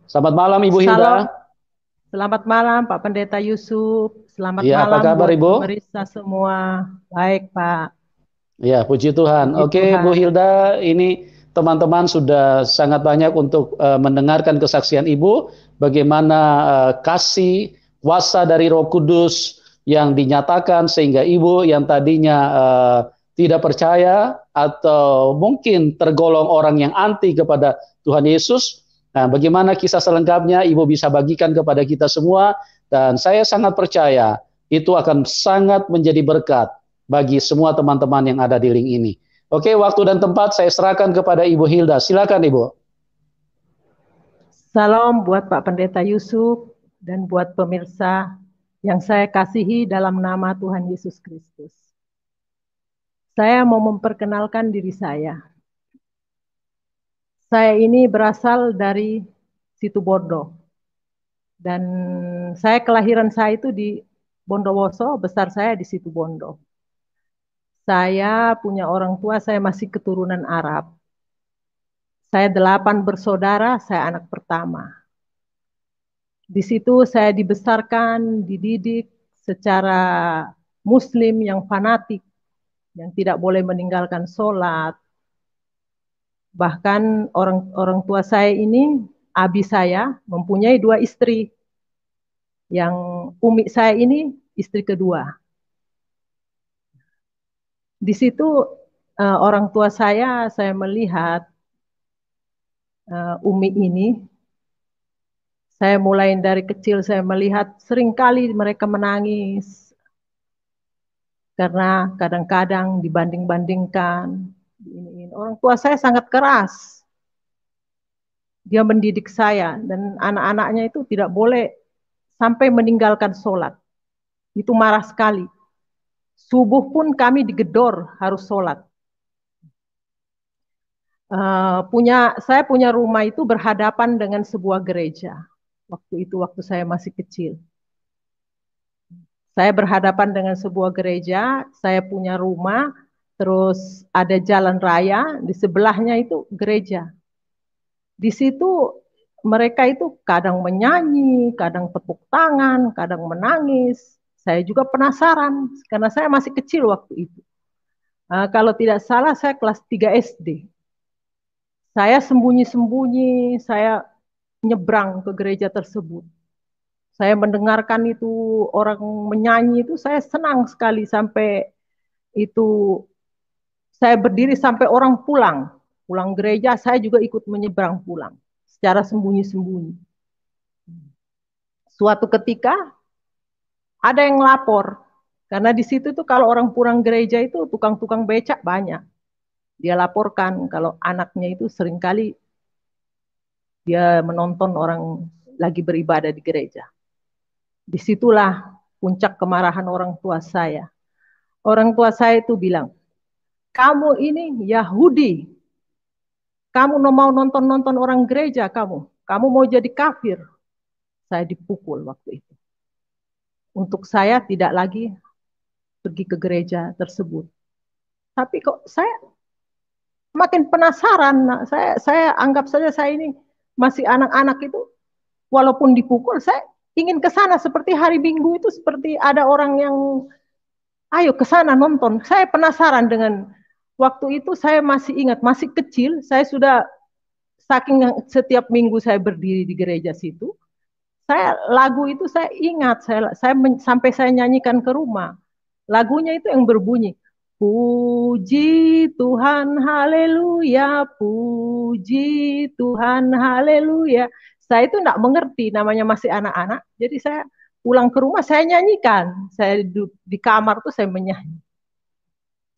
Selamat malam Ibu Salam, Hilda. selamat malam Pak Pendeta Yusuf. Selamat Ya, apa malam kabar buat Ibu? pemeriksa semua. Baik Pak, Ya, puji Tuhan. puji Oke, Bu Tuhan. Hilda, ini teman-teman sudah sangat banyak untuk mendengarkan kesaksian Ibu, bagaimana kasih kuasa dari Roh Kudus yang dinyatakan sehingga Ibu yang tadinya tidak percaya atau mungkin tergolong orang yang anti kepada Tuhan Yesus. Nah, bagaimana kisah selengkapnya Ibu bisa bagikan kepada kita semua, dan saya sangat percaya itu akan sangat menjadi berkat bagi semua teman-teman yang ada di link ini. Oke, waktu dan tempat saya serahkan kepada Ibu Hilda. Silakan Ibu. Salam buat Pak Pendeta Yusuf dan buat pemirsa yang saya kasihi dalam nama Tuhan Yesus Kristus. Saya mau memperkenalkan diri saya. Saya ini berasal dari Situbondo dan kelahiran saya itu di Bondowoso, besar saya di Situbondo. Saya punya orang tua, saya masih keturunan Arab. Saya 8 bersaudara, saya anak pertama. Di situ saya dibesarkan, dididik secara Muslim yang fanatik, yang tidak boleh meninggalkan sholat. Bahkan orang tua saya ini, abi saya mempunyai 2 istri. Yang umi saya ini istri kedua. Di situ orang tua saya melihat umi ini. Saya mulai dari kecil saya melihat seringkali mereka menangis karena kadang-kadang dibanding-bandingkan. Orang tua saya sangat keras. Dia mendidik saya dan anak-anaknya itu tidak boleh sampai meninggalkan sholat. Itu marah sekali. Subuh pun kami digedor harus sholat. Saya punya rumah itu berhadapan dengan sebuah gereja. Waktu saya masih kecil. Saya berhadapan dengan sebuah gereja, saya punya rumah, terus ada jalan raya, di sebelahnya itu gereja. Di situ mereka itu kadang menyanyi, kadang tepuk tangan, kadang menangis. Saya juga penasaran, karena saya masih kecil waktu itu. Kalau tidak salah saya kelas 3 SD. Saya sembunyi-sembunyi, saya nyebrang ke gereja tersebut. Saya mendengarkan itu orang menyanyi itu saya senang sekali sampai itu saya berdiri sampai orang pulang. Pulang gereja saya juga ikut menyeberang pulang secara sembunyi-sembunyi. Suatu ketika ada yang lapor karena di situ tuh kalau orang pulang gereja itu tukang-tukang becak banyak. Dia laporkan kalau anaknya itu seringkali dia menonton orang lagi beribadah di gereja. Disitulah puncak kemarahan orang tua saya. Orang tua saya itu bilang, kamu ini Yahudi, kamu mau nonton-nonton orang gereja kamu mau jadi kafir. Saya dipukul waktu itu. Untuk saya tidak lagi pergi ke gereja tersebut. Tapi kok saya makin penasaran. Nah, saya anggap saja saya ini masih anak-anak itu, walaupun dipukul, saya ingin ke sana seperti hari Minggu itu seperti ada orang yang ayo ke sana nonton. Saya penasaran dengan waktu itu saya masih ingat, masih kecil, saya sudah saking setiap minggu saya berdiri di gereja situ, saya lagu itu saya ingat, sampai saya nyanyikan ke rumah. Lagunya itu yang berbunyi, puji Tuhan, haleluya, puji Tuhan, haleluya. Saya itu tidak mengerti, namanya masih anak-anak, jadi saya pulang ke rumah saya nyanyikan. Saya di kamar tuh saya menyanyi.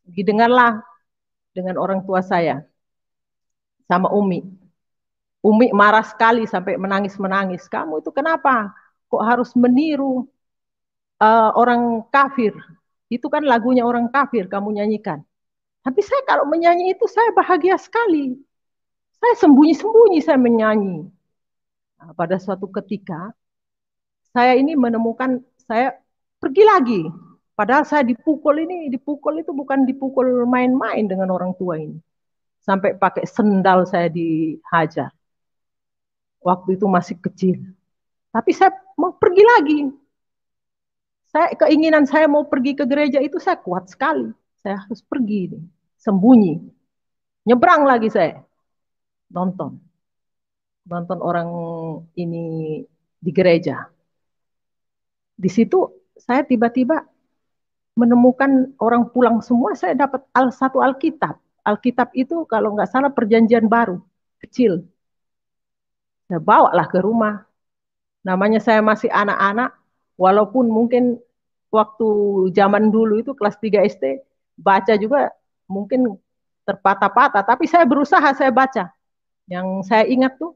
Didengarlah dengan orang tua saya sama Umi. Umi marah sekali sampai menangis-menangis. Kamu itu kenapa? Kok harus meniru orang kafir? Itu kan lagunya orang kafir kamu nyanyikan. Tapi saya kalau menyanyi itu saya bahagia sekali. Saya sembunyi-sembunyi saya menyanyi. Nah, pada suatu ketika saya ini menemukan saya pergi lagi. Padahal saya dipukul itu bukan dipukul main-main dengan orang tua ini. Sampai pakai sendal saya dihajar. waktu itu masih kecil. Tapi saya mau pergi lagi. Keinginan saya mau pergi ke gereja itu saya kuat sekali. Saya harus pergi nih, sembunyi. Nyebrang lagi saya, nonton. Nonton orang ini di gereja. Di situ saya tiba-tiba menemukan orang pulang semua, saya dapat satu Alkitab. Alkitab itu kalau nggak salah perjanjian baru, kecil. Saya bawalah ke rumah. Namanya saya masih anak-anak, walaupun mungkin waktu zaman dulu itu kelas 3 SD, baca juga mungkin terpatah-patah, tapi saya berusaha saya baca. Yang saya ingat tuh,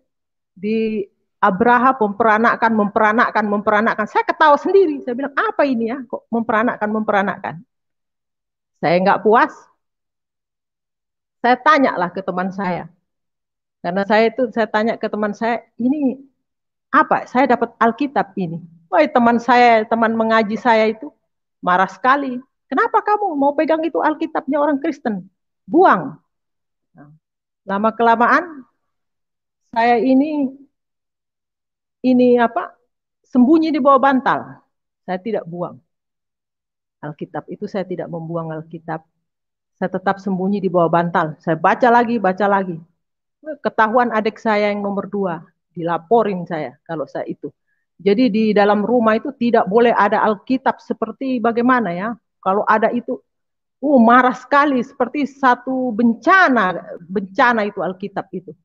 di Abraham memperanakkan. Saya ketawa sendiri, saya bilang apa ini ya, kok memperanakkan. Saya nggak puas, saya tanyalah ke teman saya. Karena saya tanya ke teman saya, ini apa? Saya dapat Alkitab ini. Wah, teman saya, teman mengaji saya itu marah sekali. Kenapa kamu mau pegang itu Alkitabnya orang Kristen? Buang. Nah, lama kelamaan saya ini apa? Sembunyi di bawah bantal. Saya tidak buang Alkitab itu, saya tidak membuang Alkitab. Saya tetap sembunyi di bawah bantal. Saya baca lagi, baca lagi. Ketahuan adik saya yang nomor 2, dilaporin saya kalau saya itu. Jadi di dalam rumah itu tidak boleh ada Alkitab seperti bagaimana ya. Kalau ada itu, marah sekali seperti satu bencana itu Alkitab itu.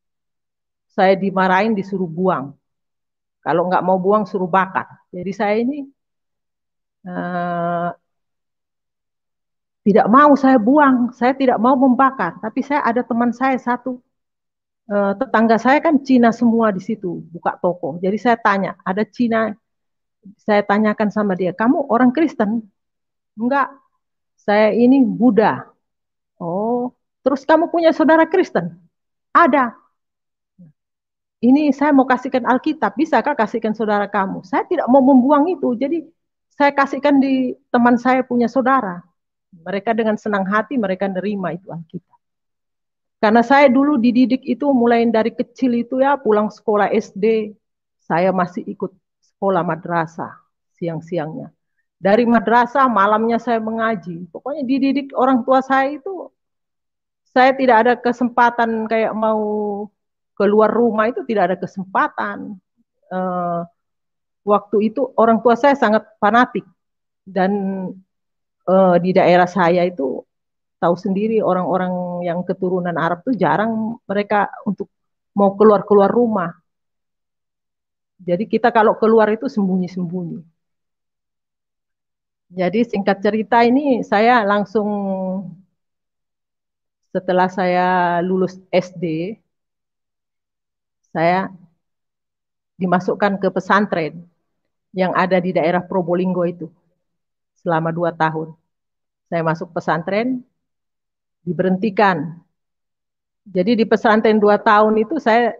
Saya dimarahin, disuruh buang. Kalau nggak mau buang, suruh bakar. Jadi saya ini tidak mau saya buang, saya tidak mau membakar. Tapi saya ada teman saya satu, tetangga saya kan Cina semua di situ, buka toko. Jadi saya tanya, ada Cina, saya tanyakan sama dia, kamu orang Kristen? Enggak, saya ini Buddha. Oh, terus kamu punya saudara Kristen? Ada. Ini saya mau kasihkan Alkitab, bisakah kasihkan saudara kamu? Saya tidak mau membuang itu, jadi saya kasihkan di teman saya punya saudara. Mereka dengan senang hati mereka nerima itu Alkitab. Karena saya dulu dididik itu mulai dari kecil itu ya, pulang sekolah SD, saya masih ikut sekolah madrasah siang-siangnya. Dari madrasah malamnya saya mengaji. Pokoknya dididik orang tua saya itu, saya tidak ada kesempatan kayak mau keluar rumah itu tidak ada kesempatan. Eh, Waktu itu orang tua saya sangat fanatik dan di daerah saya itu tahu sendiri orang-orang yang keturunan Arab tuh jarang mereka untuk mau keluar-keluar rumah. Jadi kita kalau keluar itu sembunyi-sembunyi. Jadi singkat cerita ini saya langsung setelah saya lulus SD, saya dimasukkan ke pesantren yang ada di daerah Probolinggo itu selama 2 tahun. Saya masuk pesantren, diberhentikan. Jadi di pesantren 2 tahun itu saya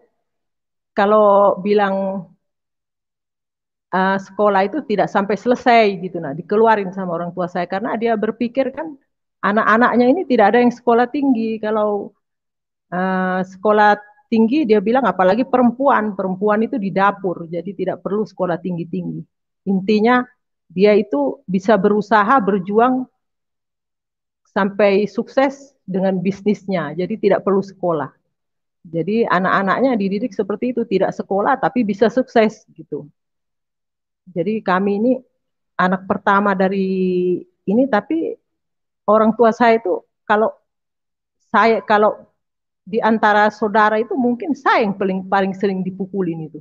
kalau bilang sekolah itu tidak sampai selesai gitu, nah dikeluarin sama orang tua saya karena dia berpikir kan anak-anaknya ini tidak ada yang sekolah tinggi. Kalau sekolah tinggi dia bilang apalagi perempuan itu di dapur, jadi tidak perlu sekolah tinggi-tinggi. Intinya dia itu bisa berusaha berjuang sampai sukses dengan bisnisnya, jadi tidak perlu sekolah. Jadi anak-anaknya dididik seperti itu, tidak sekolah tapi bisa sukses gitu. Jadi kami ini anak pertama dari ini, tapi orang tua saya itu kalau di antara saudara itu mungkin saya yang paling sering dipukulin itu.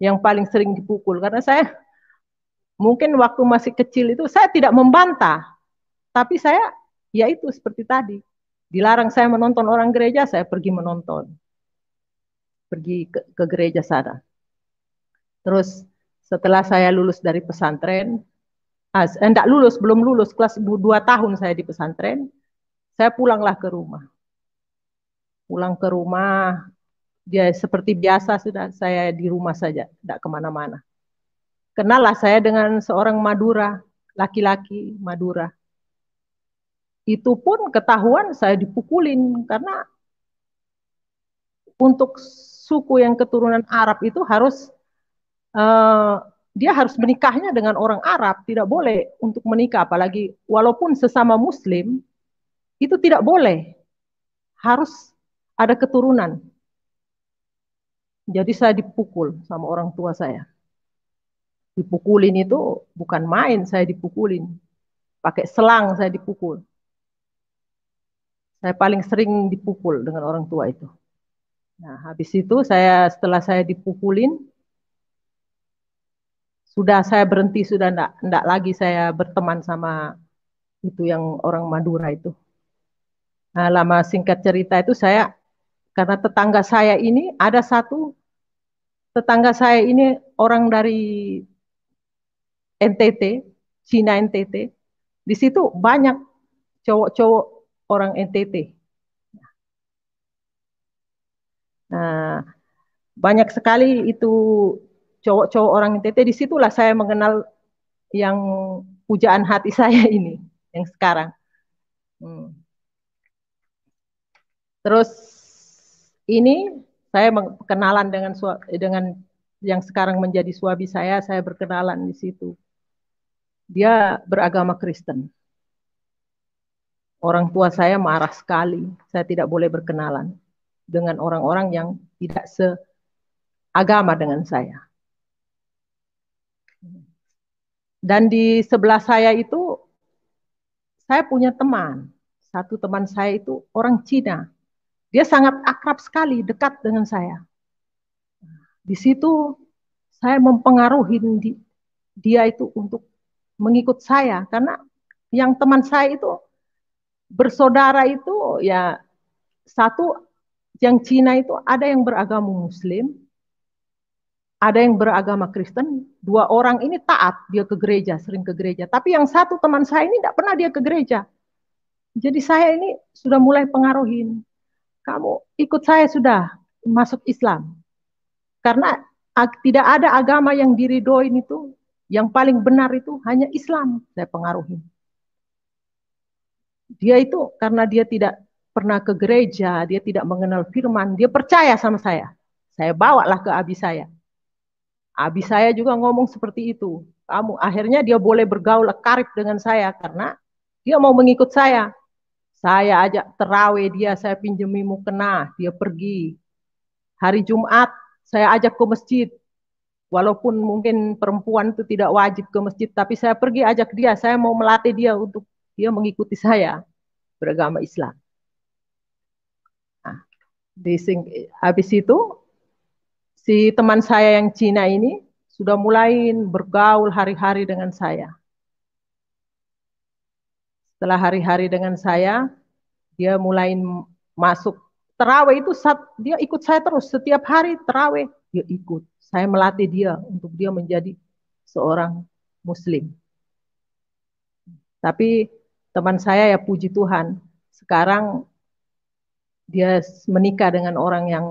Yang paling sering dipukul karena saya mungkin waktu masih kecil itu saya tidak membantah, tapi saya ya itu seperti tadi. Dilarang saya menonton orang gereja, saya pergi menonton. Pergi ke gereja sana. Terus setelah saya lulus dari pesantren, enggak lulus, belum lulus, kelas 2 tahun saya di pesantren, saya pulanglah ke rumah. Pulang ke rumah, dia seperti biasa sudah saya di rumah saja, tidak kemana-mana. Kenallah saya dengan seorang Madura, laki-laki Madura. Itu pun ketahuan saya dipukulin karena untuk suku yang keturunan Arab itu harus dia harus menikahnya dengan orang Arab, tidak boleh untuk menikah, apalagi walaupun sesama Muslim itu tidak boleh, harus ada keturunan. Jadi saya dipukul sama orang tua saya. Dipukulin itu bukan main, saya dipukulin. Pakai selang saya dipukul. Saya paling sering dipukul dengan orang tua itu. Nah, habis itu setelah saya dipukulin, sudah saya berhenti, sudah enggak lagi saya berteman sama itu yang orang Madura itu. Nah, lama singkat cerita itu karena tetangga saya ini, ada satu tetangga saya ini orang dari NTT, Cina NTT. Di situ banyak cowok-cowok orang NTT. Nah, banyak sekali itu cowok-cowok orang NTT. Disitulah saya mengenal yang pujaan hati saya ini, yang sekarang. Terus ini saya kenalan dengan yang sekarang menjadi suami saya berkenalan di situ. Dia beragama Kristen. Orang tua saya marah sekali, saya tidak boleh berkenalan dengan orang-orang yang tidak seagama dengan saya. Dan di sebelah saya itu, saya punya teman. Satu teman saya itu orang Cina. Dia sangat akrab sekali, dekat dengan saya. Di situ saya mempengaruhi dia itu untuk mengikut saya. Karena yang teman saya itu bersaudara itu ya, satu yang Cina itu ada yang beragama Muslim, ada yang beragama Kristen. Dua orang ini taat, dia ke gereja, sering ke gereja. Tapi yang satu teman saya ini tidak pernah dia ke gereja. Jadi saya ini sudah mulai pengaruhin. Kamu ikut saya sudah masuk Islam. Karena tidak ada agama yang diridoin itu, yang paling benar itu hanya Islam, saya pengaruhin. Dia itu karena dia tidak pernah ke gereja, dia tidak mengenal firman, dia percaya sama saya. Saya bawalah ke abi saya. Abi saya juga ngomong seperti itu. Akhirnya dia boleh bergaul karib dengan saya karena dia mau mengikut saya. Saya ajak terawih dia, saya pinjemi mukena, dia pergi. Hari Jumat saya ajak ke masjid. Walaupun mungkin perempuan itu tidak wajib ke masjid, tapi saya pergi ajak dia, saya mau melatih dia untuk dia mengikuti saya beragama Islam. Nah, habis itu si teman saya yang Cina ini sudah mulai bergaul hari-hari dengan saya. Setelah hari-hari dengan saya, dia mulai masuk terawih itu, dia ikut saya terus setiap hari terawih dia ikut. Saya melatih dia untuk dia menjadi seorang Muslim. Tapi teman saya ya puji Tuhan, sekarang dia menikah dengan orang yang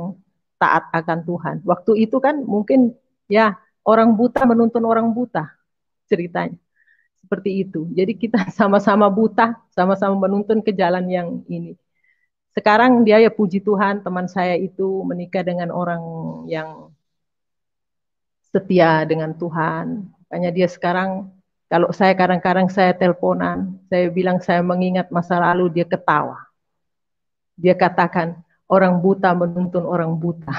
taat akan Tuhan. Waktu itu kan mungkin ya orang buta menuntun orang buta ceritanya. Seperti itu. Jadi kita sama-sama buta, sama-sama menuntun ke jalan yang ini. Sekarang dia ya puji Tuhan, teman saya itu menikah dengan orang yang setia dengan Tuhan. Makanya dia sekarang, kalau saya kadang-kadang saya teleponan, saya bilang saya mengingat masa lalu, dia ketawa. Dia katakan, orang buta menuntun orang buta.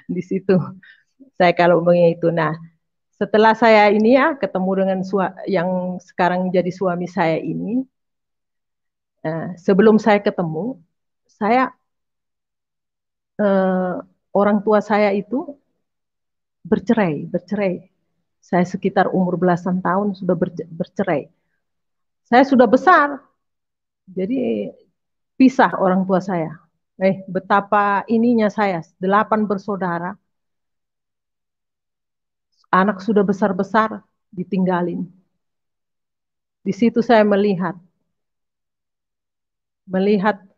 Di situ saya kalau mengingat itu. Nah, setelah saya ini ya ketemu dengan yang sekarang jadi suami saya ini, sebelum saya ketemu, orang tua saya itu bercerai. Saya sekitar umur belasan tahun sudah bercerai. Saya sudah besar, jadi pisah orang tua saya. Betapa ininya saya, 8 bersaudara, anak sudah besar-besar ditinggalin. Di situ saya melihat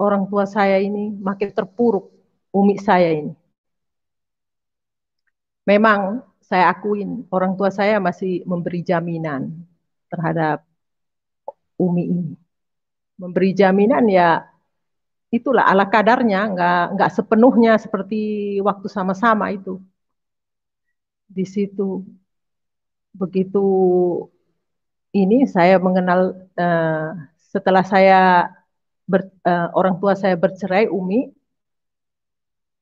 orang tua saya ini makin terpuruk, umi saya ini. Memang saya akuin orang tua saya masih memberi jaminan terhadap umi ini. Memberi jaminan ya itulah ala kadarnya, nggak sepenuhnya seperti waktu sama-sama itu. Di situ begitu ini saya mengenal setelah orang tua saya bercerai, Umi.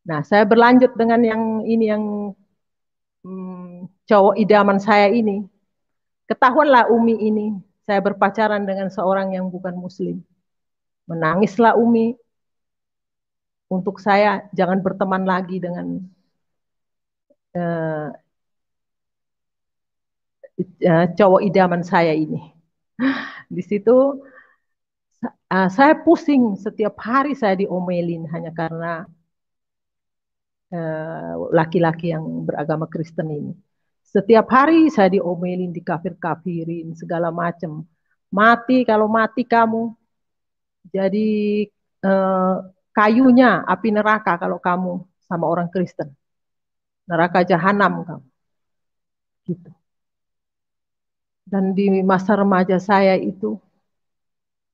Nah, saya berlanjut dengan yang ini yang cowok idaman saya ini. Ketahuanlah Umi ini, saya berpacaran dengan seorang yang bukan Muslim. Menangislah Umi untuk saya jangan berteman lagi dengan uh, cowok idaman saya ini. Di situ saya pusing setiap hari saya diomelin hanya karena laki-laki yang beragama Kristen ini. Setiap hari saya diomelin, dikafir-kafirin, segala macam. Mati, kalau mati kamu jadi eh, kayunya api neraka kalau kamu sama orang Kristen. Neraka jahanam kamu. Gitu. Dan di masa remaja saya itu,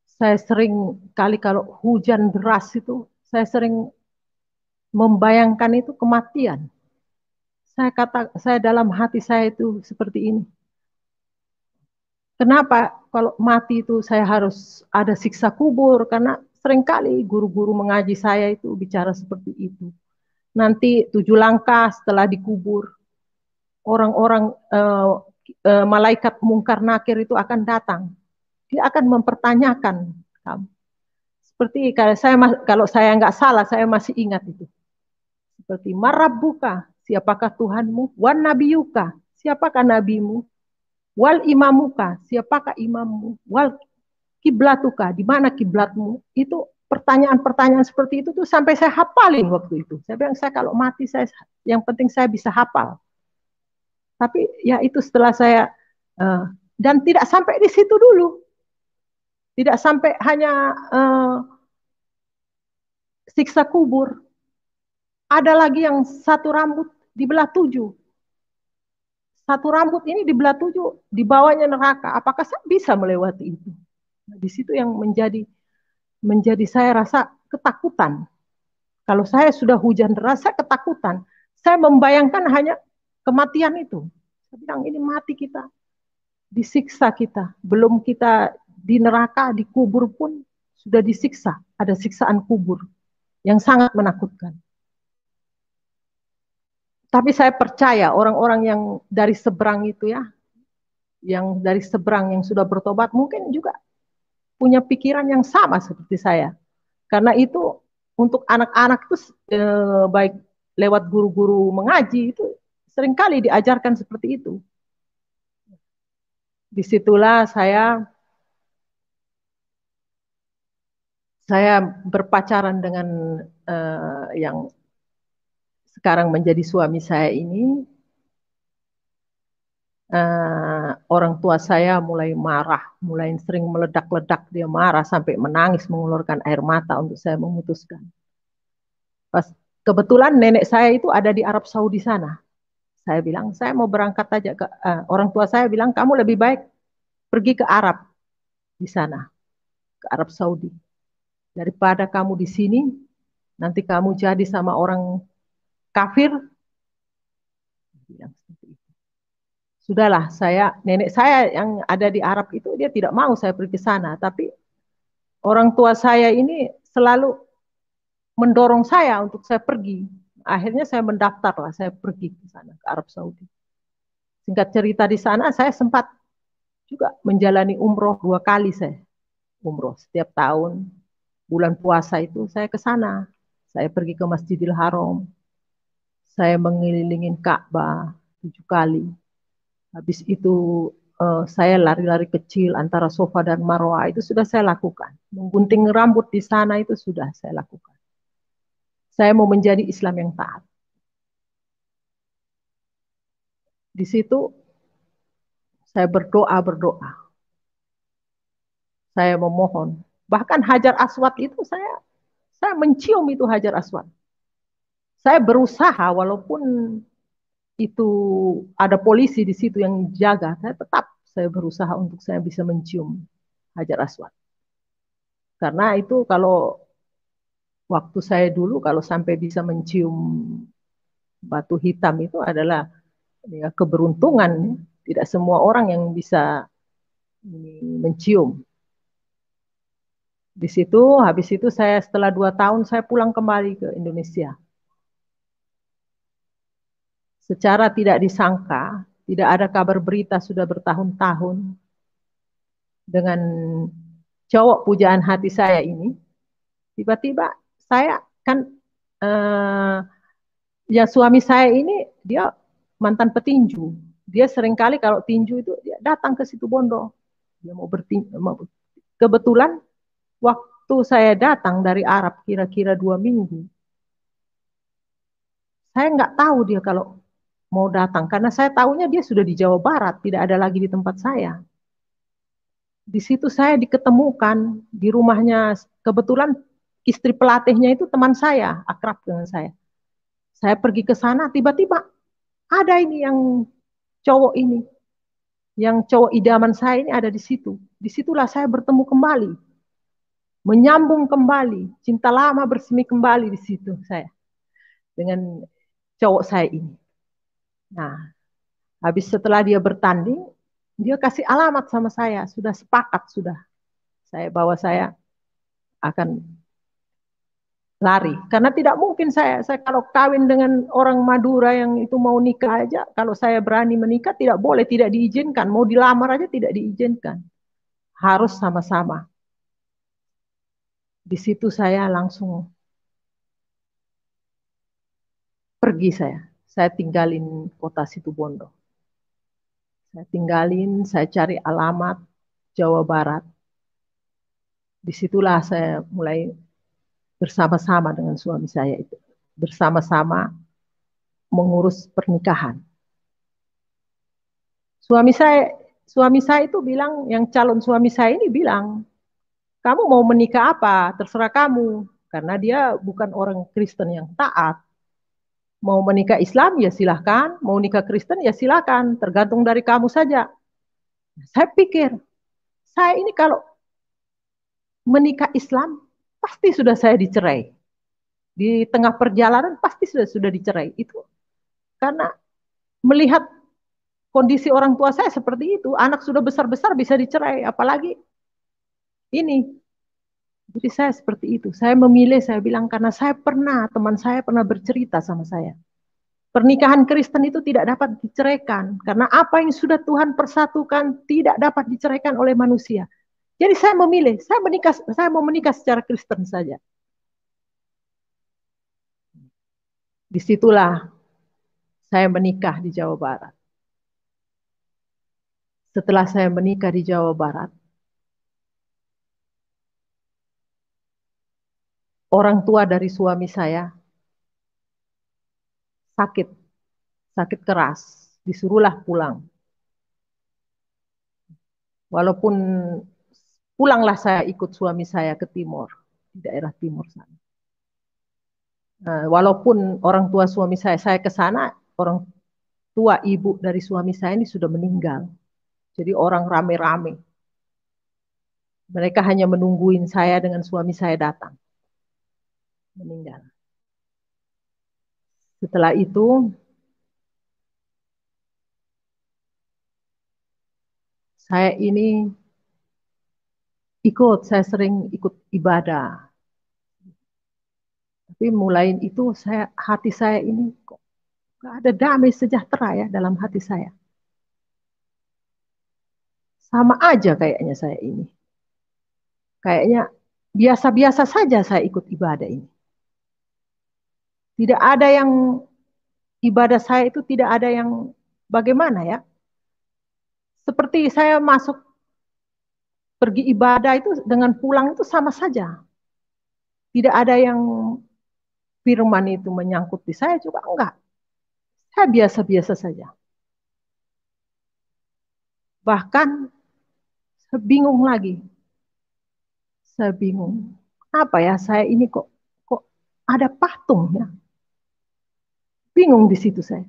saya sering kali kalau hujan deras itu, saya sering membayangkan itu kematian. Saya dalam hati saya itu seperti ini. Kenapa kalau mati itu saya harus ada siksa kubur? Karena seringkali guru-guru mengaji saya itu bicara seperti itu. Nanti 7 langkah setelah dikubur, orang-orang malaikat mungkar nakir itu akan datang. Dia akan mempertanyakan kamu. Seperti kalau saya nggak salah, saya masih ingat itu. Seperti marabbuka, siapakah Tuhanmu? Wan nabiyuka, siapakah nabimu? Wal imamuka, siapakah imammu? Wal kiblatuka, di mana kiblatmu? Itu pertanyaan-pertanyaan seperti itu tuh sampai saya hafalin waktu itu. Saya bilang saya kalau mati saya yang penting saya bisa hafal. Tapi ya itu setelah saya dan tidak sampai di situ dulu. Tidak sampai hanya siksa kubur. Ada lagi yang satu rambut dibelah 7. Satu rambut ini dibelah 7, dibawanya neraka. Apakah saya bisa melewati itu? Nah, di situ yang menjadi saya rasa ketakutan. Kalau saya sudah hujan deras, saya ketakutan. Saya membayangkan hanya kematian itu. Saya bilang ini mati kita, disiksa kita. Belum kita di neraka, dikubur pun sudah disiksa. Ada siksaan kubur yang sangat menakutkan. Tapi saya percaya orang-orang yang dari seberang itu ya, yang dari seberang yang sudah bertobat mungkin juga punya pikiran yang sama seperti saya. Karena itu untuk anak-anak itu baik lewat guru-guru mengaji itu seringkali diajarkan seperti itu. Disitulah saya berpacaran dengan yang sekarang menjadi suami saya ini. Orang tua saya mulai marah, mulai sering meledak-ledak, dia marah sampai menangis mengeluarkan air mata untuk saya memutuskan. Pas kebetulan nenek saya itu ada di Arab Saudi sana. Saya bilang saya mau berangkat aja ke orang tua saya bilang kamu lebih baik pergi ke Arab di sana, ke Arab Saudi. Daripada kamu di sini nanti kamu jadi sama orang kafir. Bilang seperti itu. Sudahlah, nenek saya yang ada di Arab itu dia tidak mau saya pergi ke sana, tapi orang tua saya ini selalu mendorong saya untuk saya pergi. Akhirnya saya mendaftar lah, saya pergi ke sana, ke Arab Saudi. Singkat cerita di sana saya sempat juga menjalani umroh 2 kali saya. Umroh setiap tahun, bulan puasa itu saya ke sana. Saya pergi ke Masjidil Haram. Saya mengelilingi Ka'bah 7 kali. Habis itu saya lari-lari kecil antara Safa dan Marwah itu sudah saya lakukan. Menggunting rambut di sana itu sudah saya lakukan. Saya mau menjadi Islam yang taat. Di situ saya berdoa. Saya memohon. Bahkan Hajar Aswad itu saya mencium itu Hajar Aswad. Saya berusaha walaupun itu ada polisi di situ yang jaga, saya berusaha untuk saya bisa mencium Hajar Aswad. Karena itu kalau Waktu saya dulu kalau sampai bisa mencium batu hitam itu adalah ya, keberuntungan. Tidak semua orang yang bisa mencium. Di situ, habis itu saya setelah 2 tahun saya pulang kembali ke Indonesia. Secara tidak disangka, tidak ada kabar berita sudah bertahun-tahun dengan cowok pujaan hati saya ini. Tiba-tiba saya kan eh, ya suami saya ini dia mantan petinju. Dia seringkali kalau tinju itu dia datang ke situ Bondo. Dia mau bertinju. Kebetulan waktu saya datang dari Arab kira-kira 2 minggu, saya nggak tahu dia kalau mau datang karena saya tahunya dia sudah di Jawa Barat, tidak ada lagi di tempat saya. Di situ saya diketemukan di rumahnya, kebetulan istri pelatihnya itu teman saya, akrab dengan saya. Saya pergi ke sana, tiba-tiba ada ini yang cowok ini, yang cowok idaman saya ini ada di situ. Disitulah saya bertemu kembali, menyambung kembali, cinta lama bersemi kembali di situ saya dengan cowok saya ini. Nah, habis setelah dia bertanding, dia kasih alamat sama saya, sudah sepakat sudah. Saya bawa saya akan lari karena tidak mungkin saya kalau kawin dengan orang Madura yang itu mau nikah aja, kalau saya berani menikah tidak boleh, tidak diizinkan, mau dilamar aja tidak diizinkan, harus sama-sama. Di situ saya langsung pergi, saya tinggalin kota Situbondo, saya tinggalin, saya cari alamat Jawa Barat. Disitulah saya mulai bersama-sama dengan suami saya itu, bersama-sama mengurus pernikahan. Suami saya suami saya itu bilang, yang calon suami saya ini bilang, kamu mau menikah apa? Terserah kamu. Karena dia bukan orang Kristen yang taat. Mau menikah Islam ya silahkan, mau nikah Kristen ya silahkan, tergantung dari kamu saja. Saya pikir, saya ini kalau menikah Islam, pasti sudah saya dicerai. Di tengah perjalanan pasti sudah dicerai. Itu karena melihat kondisi orang tua saya seperti itu, anak sudah besar-besar bisa dicerai, apalagi ini. Jadi saya seperti itu. Saya memilih, saya bilang karena teman saya pernah bercerita sama saya. Pernikahan Kristen itu tidak dapat diceraikan. Karena apa yang sudah Tuhan persatukan tidak dapat diceraikan oleh manusia. Jadi saya memilih, saya mau menikah secara Kristen saja. Disitulah saya menikah di Jawa Barat. Setelah saya menikah di Jawa Barat, orang tua dari suami saya sakit, sakit keras, disuruhlah pulang. Walaupun pulanglah saya ikut suami saya ke timur, di daerah timur sana. Nah, walaupun orang tua suami saya ke sana, orang tua ibu dari suami saya ini sudah meninggal. Jadi orang rame-rame. Mereka hanya menungguin saya dengan suami saya datang. Meninggal. Setelah itu, saya ini saya sering ikut ibadah. Tapi mulai itu hati saya ini kok gak ada damai sejahtera ya dalam hati saya. Sama aja kayaknya saya ini. Kayaknya biasa-biasa saja saya ikut ibadah ini. Tidak ada yang ibadah saya itu tidak ada yang bagaimana ya. Seperti saya masuk pergi ibadah itu dengan pulang itu sama saja. Tidak ada yang firman itu menyangkut di saya juga enggak. Saya biasa-biasa saja. Bahkan saya bingung lagi. Saya bingung. Apa ya saya ini kok ada patung ya. Bingung di situ saya.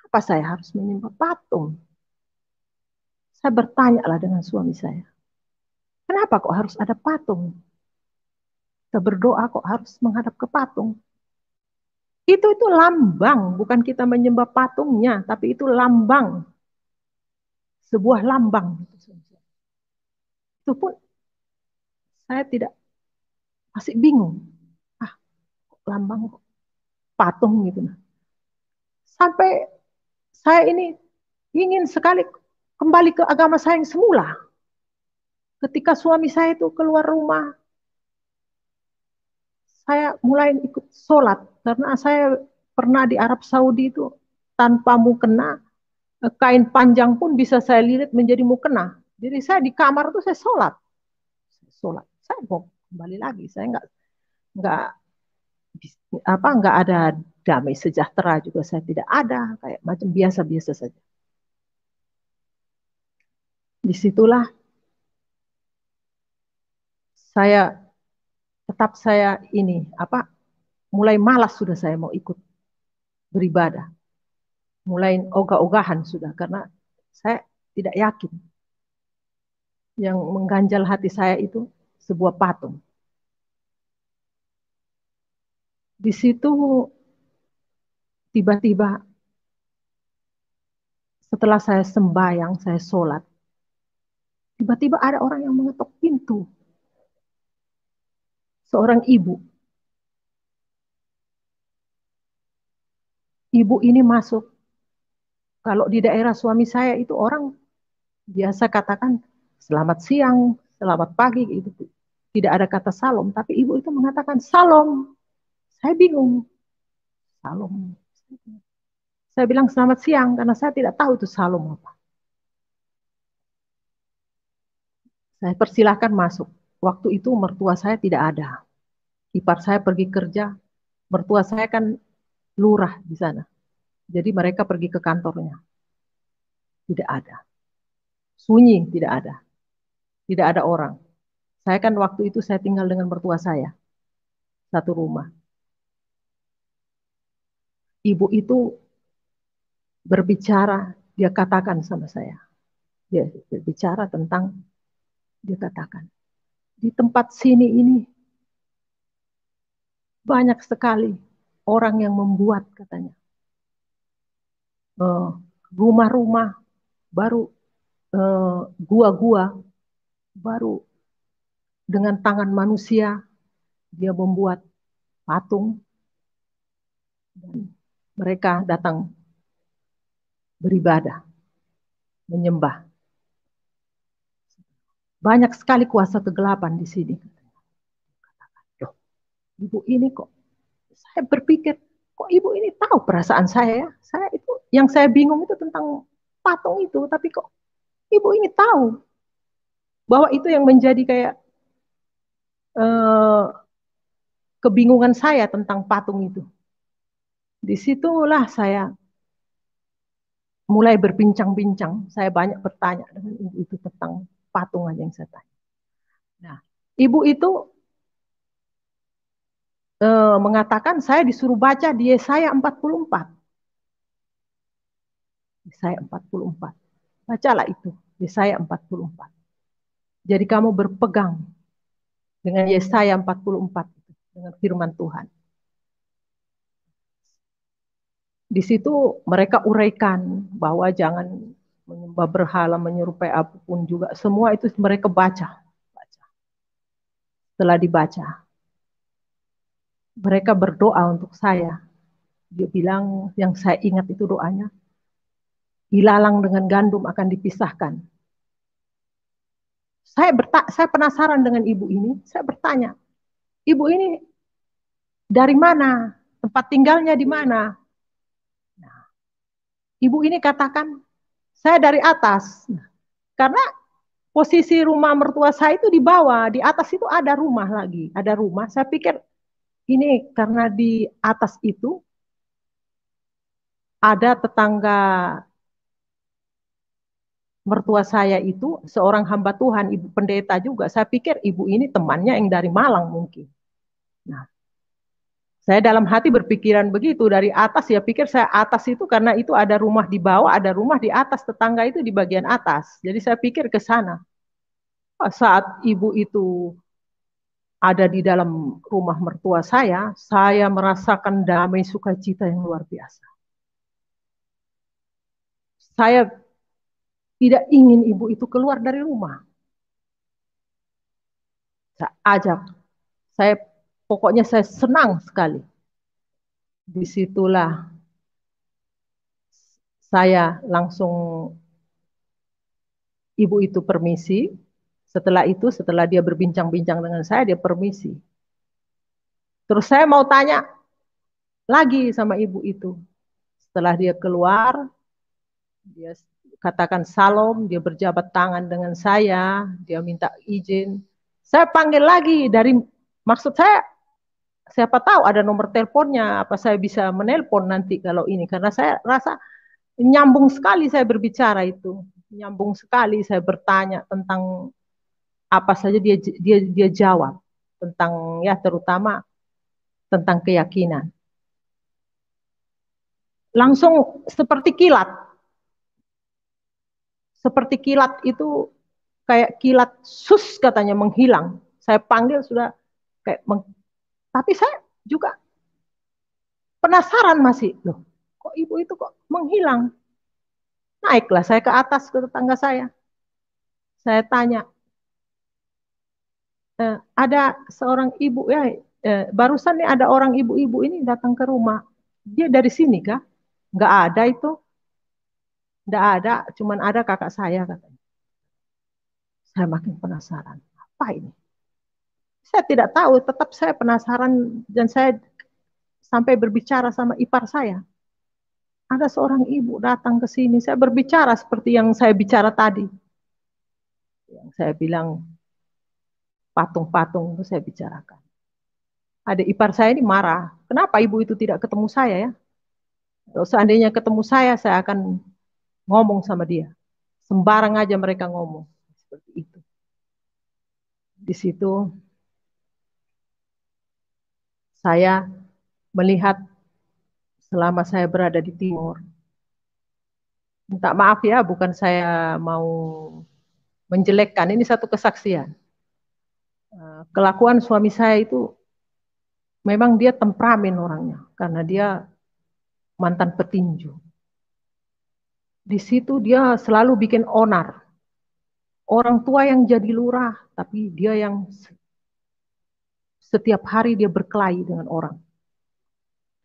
Apa saya harus menyembah patung? Saya bertanya lah dengan suami saya. Kenapa kok harus ada patung? Kita berdoa kok harus menghadap ke patung. Itu lambang, bukan kita menyembah patungnya, tapi itu lambang. Sebuah lambang. Itu pun saya tidak, masih bingung. Ah, lambang kok patung gitu. Sampai saya ini ingin sekali kembali ke agama saya yang semula. Ketika suami saya itu keluar rumah, saya mulai ikut sholat. Karena saya pernah di Arab Saudi itu tanpa mukena, kain panjang pun bisa saya lilit menjadi mukena. Jadi saya di kamar itu saya sholat. Sholat. Saya mau kembali lagi. Saya nggak nggak ada damai sejahtera juga saya tidak ada, kayak macam biasa-biasa saja. Disitulah saya ini mulai malas sudah saya mau ikut beribadah, mulai ogah-ogahan sudah karena saya tidak yakin yang mengganjal hati saya itu sebuah patung. Di situ tiba-tiba setelah saya sembahyang, saya sholat, tiba-tiba ada orang yang mengetuk pintu. Seorang ibu. Ibu ini masuk. Kalau di daerah suami saya itu orang biasa katakan selamat siang, selamat pagi, itu tidak ada kata salam, tapi ibu itu mengatakan salam. Saya bingung. Salam. Saya bilang selamat siang karena saya tidak tahu itu salam apa. Saya persilahkan masuk. Waktu itu mertua saya tidak ada. Ipar saya pergi kerja, mertua saya kan lurah di sana. Jadi mereka pergi ke kantornya. Tidak ada. Sunyi, tidak ada. Tidak ada orang. Saya kan waktu itu saya tinggal dengan mertua saya. Satu rumah. Ibu itu berbicara, dia katakan sama saya. Dia berbicara tentang, dia katakan, di tempat sini ini banyak sekali orang yang membuat, katanya, rumah-rumah baru, gua-gua baru dengan tangan manusia, dia membuat patung dan mereka datang beribadah, menyembah. Banyak sekali kuasa kegelapan di sini. Loh, ibu ini kok, saya berpikir, kok ibu ini tahu perasaan saya ya? Saya itu, yang saya bingung itu tentang patung itu, tapi kok ibu ini tahu bahwa itu yang menjadi kayak kebingungan saya tentang patung itu. Disitulah saya mulai berbincang-bincang. Saya banyak bertanya dengan ibu itu tentang patung aja yang saya tanya. Nah, ibu itu mengatakan saya disuruh baca di Yesaya 44. Yesaya 44. Bacalah itu, Yesaya 44. Jadi kamu berpegang dengan Yesaya 44, dengan firman Tuhan. Di situ mereka uraikan bahwa jangan menyembah berhala, menyerupai apapun juga. Semua itu mereka baca. Setelah dibaca, mereka berdoa untuk saya. Dia bilang, yang saya ingat itu doanya, ilalang dengan gandum akan dipisahkan. Saya penasaran dengan ibu ini. Saya bertanya, ibu ini dari mana? Tempat tinggalnya di mana? Nah, ibu ini katakan, saya dari atas. Nah, karena posisi rumah mertua saya itu di bawah, di atas itu ada rumah lagi, ada rumah. Saya pikir ini karena di atas itu ada tetangga mertua saya itu seorang hamba Tuhan, ibu pendeta juga. Saya pikir ibu ini temannya yang dari Malang mungkin. Nah, saya dalam hati berpikiran begitu, dari atas ya pikir saya atas itu karena itu ada rumah di bawah, ada rumah di atas, tetangga itu di bagian atas. Jadi saya pikir ke sana. Saat ibu itu ada di dalam rumah mertua saya merasakan damai sukacita yang luar biasa. Saya tidak ingin ibu itu keluar dari rumah. Saya ajak, saya pokoknya saya senang sekali. Disitulah saya langsung ibu itu permisi. Setelah itu, setelah dia berbincang-bincang dengan saya, dia permisi. Terus saya mau tanya lagi sama ibu itu. Setelah dia keluar, dia katakan salam, dia berjabat tangan dengan saya, dia minta izin. Saya panggil lagi dari, maksud saya, siapa tahu ada nomor teleponnya, apa saya bisa menelpon nanti kalau ini. Karena saya rasa nyambung sekali saya berbicara itu. Nyambung sekali saya bertanya tentang apa saja dia jawab tentang ya terutama tentang keyakinan. Langsung seperti kilat. Seperti kilat itu kayak kilat sus katanya menghilang. Saya panggil sudah kayak tapi saya juga penasaran masih loh. Kok ibu itu kok menghilang? Naiklah saya ke atas ke tetangga saya. Saya tanya, ada seorang ibu ya, barusan nih ada orang ibu-ibu ini datang ke rumah. Dia dari sini kah? Nggak ada itu. Nggak ada, cuman ada kakak saya katanya. Saya makin penasaran. Apa ini? Saya tidak tahu, tetap saya penasaran dan saya sampai berbicara sama ipar saya. Ada seorang ibu datang ke sini, saya berbicara seperti yang saya bicara tadi. Yang saya bilang patung-patung itu saya bicarakan. Ada ipar saya ini marah. Kenapa ibu itu tidak ketemu saya ya? Kalau seandainya ketemu saya akan ngomong sama dia. Sembarang aja mereka ngomong. Seperti itu. Di situ saya melihat selama saya berada di timur. Minta maaf ya, bukan saya mau menjelekkan. Ini satu kesaksian. Kelakuan suami saya itu memang dia temperamen orangnya. Karena dia mantan petinju. Di situ dia selalu bikin onar. Orang tua yang jadi lurah, tapi dia yang setiap hari dia berkelahi dengan orang.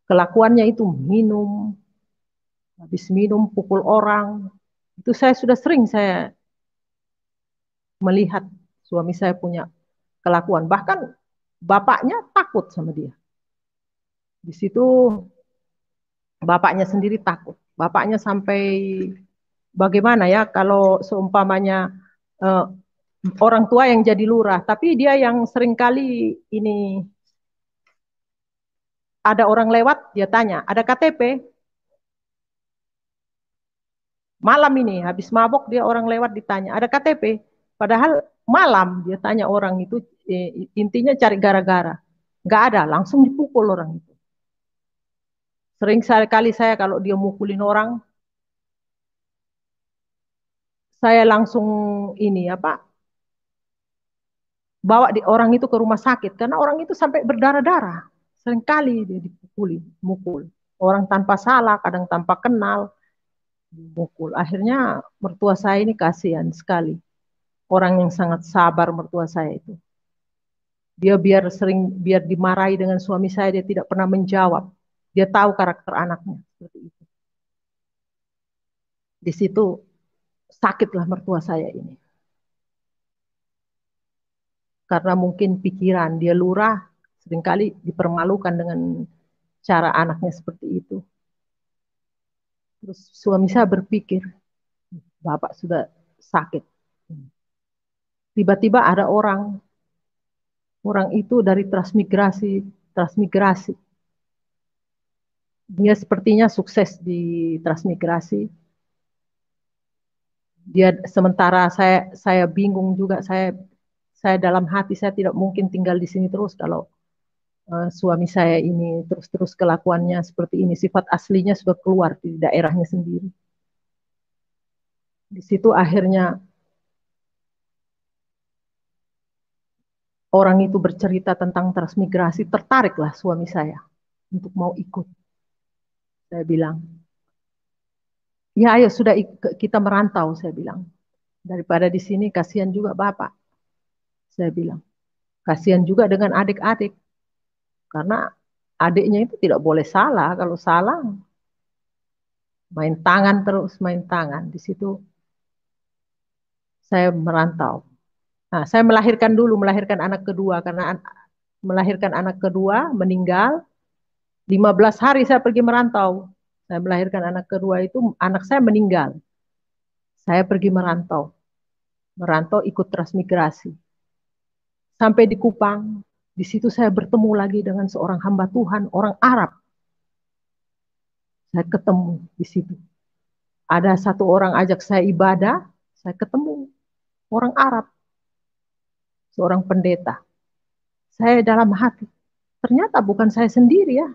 Kelakuannya itu minum, habis minum pukul orang. Itu saya sudah sering saya melihat suami saya punya kelakuan. Bahkan bapaknya takut sama dia. Di situ bapaknya sendiri takut. Bapaknya sampai bagaimana ya kalau seumpamanya eh, orang tua yang jadi lurah, tapi dia yang seringkali ini ada orang lewat, dia tanya, ada KTP? Malam ini, habis mabok dia orang lewat ditanya, ada KTP? Padahal malam dia tanya orang itu, intinya cari gara-gara. Nggak ada, langsung dipukul orang itu. Sering sekali saya kalau dia mukulin orang, saya langsung ini apa, bawa orang itu ke rumah sakit. Karena orang itu sampai berdarah-darah. Seringkali dia dipukuli, mukul. Orang tanpa salah, kadang tanpa kenal, mukul. Akhirnya mertua saya ini kasihan sekali. Orang yang sangat sabar mertua saya itu. Dia biar dimarahi dengan suami saya, dia tidak pernah menjawab. Dia tahu karakter anaknya seperti itu. Di situ sakitlah mertua saya ini. Karena mungkin pikiran dia lurah, seringkali dipermalukan dengan cara anaknya seperti itu. Terus suami saya berpikir, bapak sudah sakit. Tiba-tiba ada orang itu dari transmigrasi. Dia sepertinya sukses di transmigrasi. Dia sementara saya bingung juga, saya dalam hati saya tidak mungkin tinggal di sini terus kalau suami saya ini terus kelakuannya seperti ini, sifat aslinya sudah keluar di daerahnya sendiri. Di situ akhirnya orang itu bercerita tentang transmigrasi, tertariklah suami saya untuk mau ikut. Saya bilang, ya ayo sudah kita merantau, saya bilang. Daripada di sini kasihan juga Bapak, saya bilang. Kasihan juga dengan adik-adik, karena adiknya itu tidak boleh salah. Kalau salah, main tangan terus, main tangan. Di situ saya merantau. Nah, saya melahirkan dulu, melahirkan anak kedua, karena melahirkan anak kedua, meninggal, 15 hari saya pergi merantau. Saya melahirkan anak kedua itu, anak saya meninggal. Saya pergi merantau. Merantau ikut transmigrasi. Sampai di Kupang, di situ saya bertemu lagi dengan seorang hamba Tuhan, orang Arab. Saya ketemu di situ. Ada satu orang ajak saya ibadah, saya ketemu orang Arab, seorang pendeta. Saya dalam hati, ternyata bukan saya sendiri ya,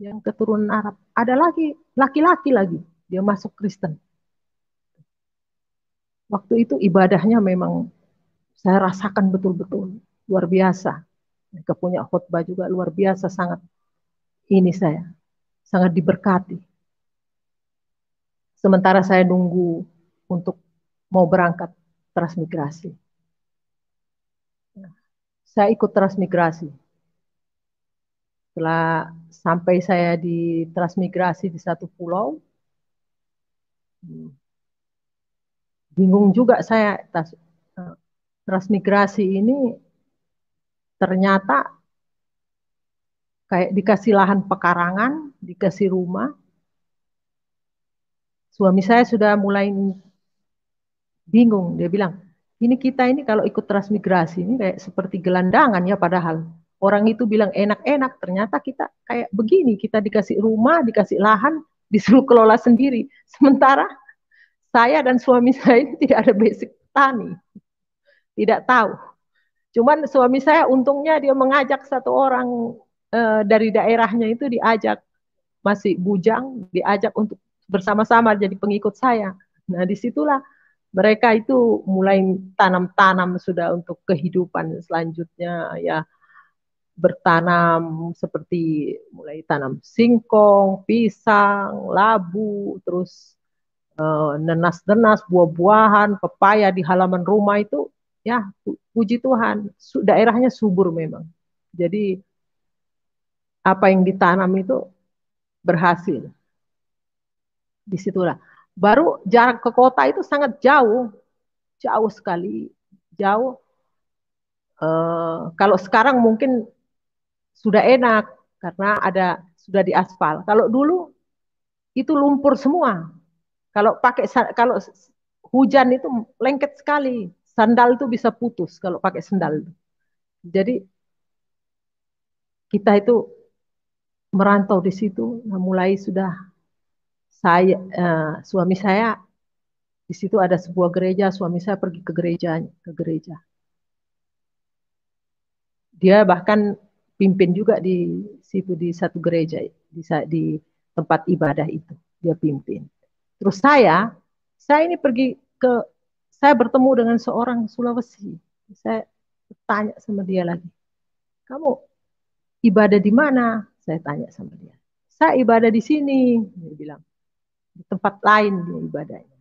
yang keturunan Arab. Ada lagi, laki-laki lagi, dia masuk Kristen. Waktu itu ibadahnya memang saya rasakan betul-betul luar biasa. Mereka punya khotbah juga luar biasa, sangat ini saya, sangat diberkati. Sementara saya nunggu untuk mau berangkat transmigrasi. Saya ikut transmigrasi. Setelah sampai saya di transmigrasi di satu pulau, bingung juga saya. Transmigrasi ini ternyata kayak dikasih lahan pekarangan, dikasih rumah. Suami saya sudah mulai bingung. Dia bilang, ini kita ini kalau ikut transmigrasi ini kayak seperti gelandangan ya, padahal orang itu bilang enak-enak, ternyata kita kayak begini, kita dikasih rumah, dikasih lahan, disuruh kelola sendiri. Sementara saya dan suami saya ini tidak ada basic tani, tidak tahu. Cuman suami saya untungnya dia mengajak satu orang dari daerahnya itu, diajak, masih bujang, diajak untuk bersama-sama jadi pengikut saya. Nah disitulah mereka itu mulai tanam-tanam sudah untuk kehidupan selanjutnya ya, bertanam seperti mulai tanam singkong, pisang, labu, terus nenas-nenas, buah-buahan, pepaya di halaman rumah itu ya, puji Tuhan, daerahnya subur memang. Jadi apa yang ditanam itu berhasil. Disitulah. Baru jarak ke kota itu sangat jauh, jauh sekali, jauh. Kalau sekarang mungkin sudah enak karena ada sudah diaspal. Kalau dulu itu lumpur semua. Kalau pakai kalau hujan itu lengket sekali, sandal itu bisa putus kalau pakai sandal. Jadi kita itu merantau di situ, nah mulai sudah saya suami saya di situ ada sebuah gereja, suami saya pergi ke gereja. Dia bahkan pimpin juga di situ di satu gereja di tempat ibadah itu dia pimpin. Terus saya ini pergi ke saya bertemu dengan seorang Sulawesi. Saya tanya sama dia lagi, kamu ibadah di mana? Saya tanya sama dia. Saya ibadah di sini, dia bilang. Di tempat lain dia ibadahnya.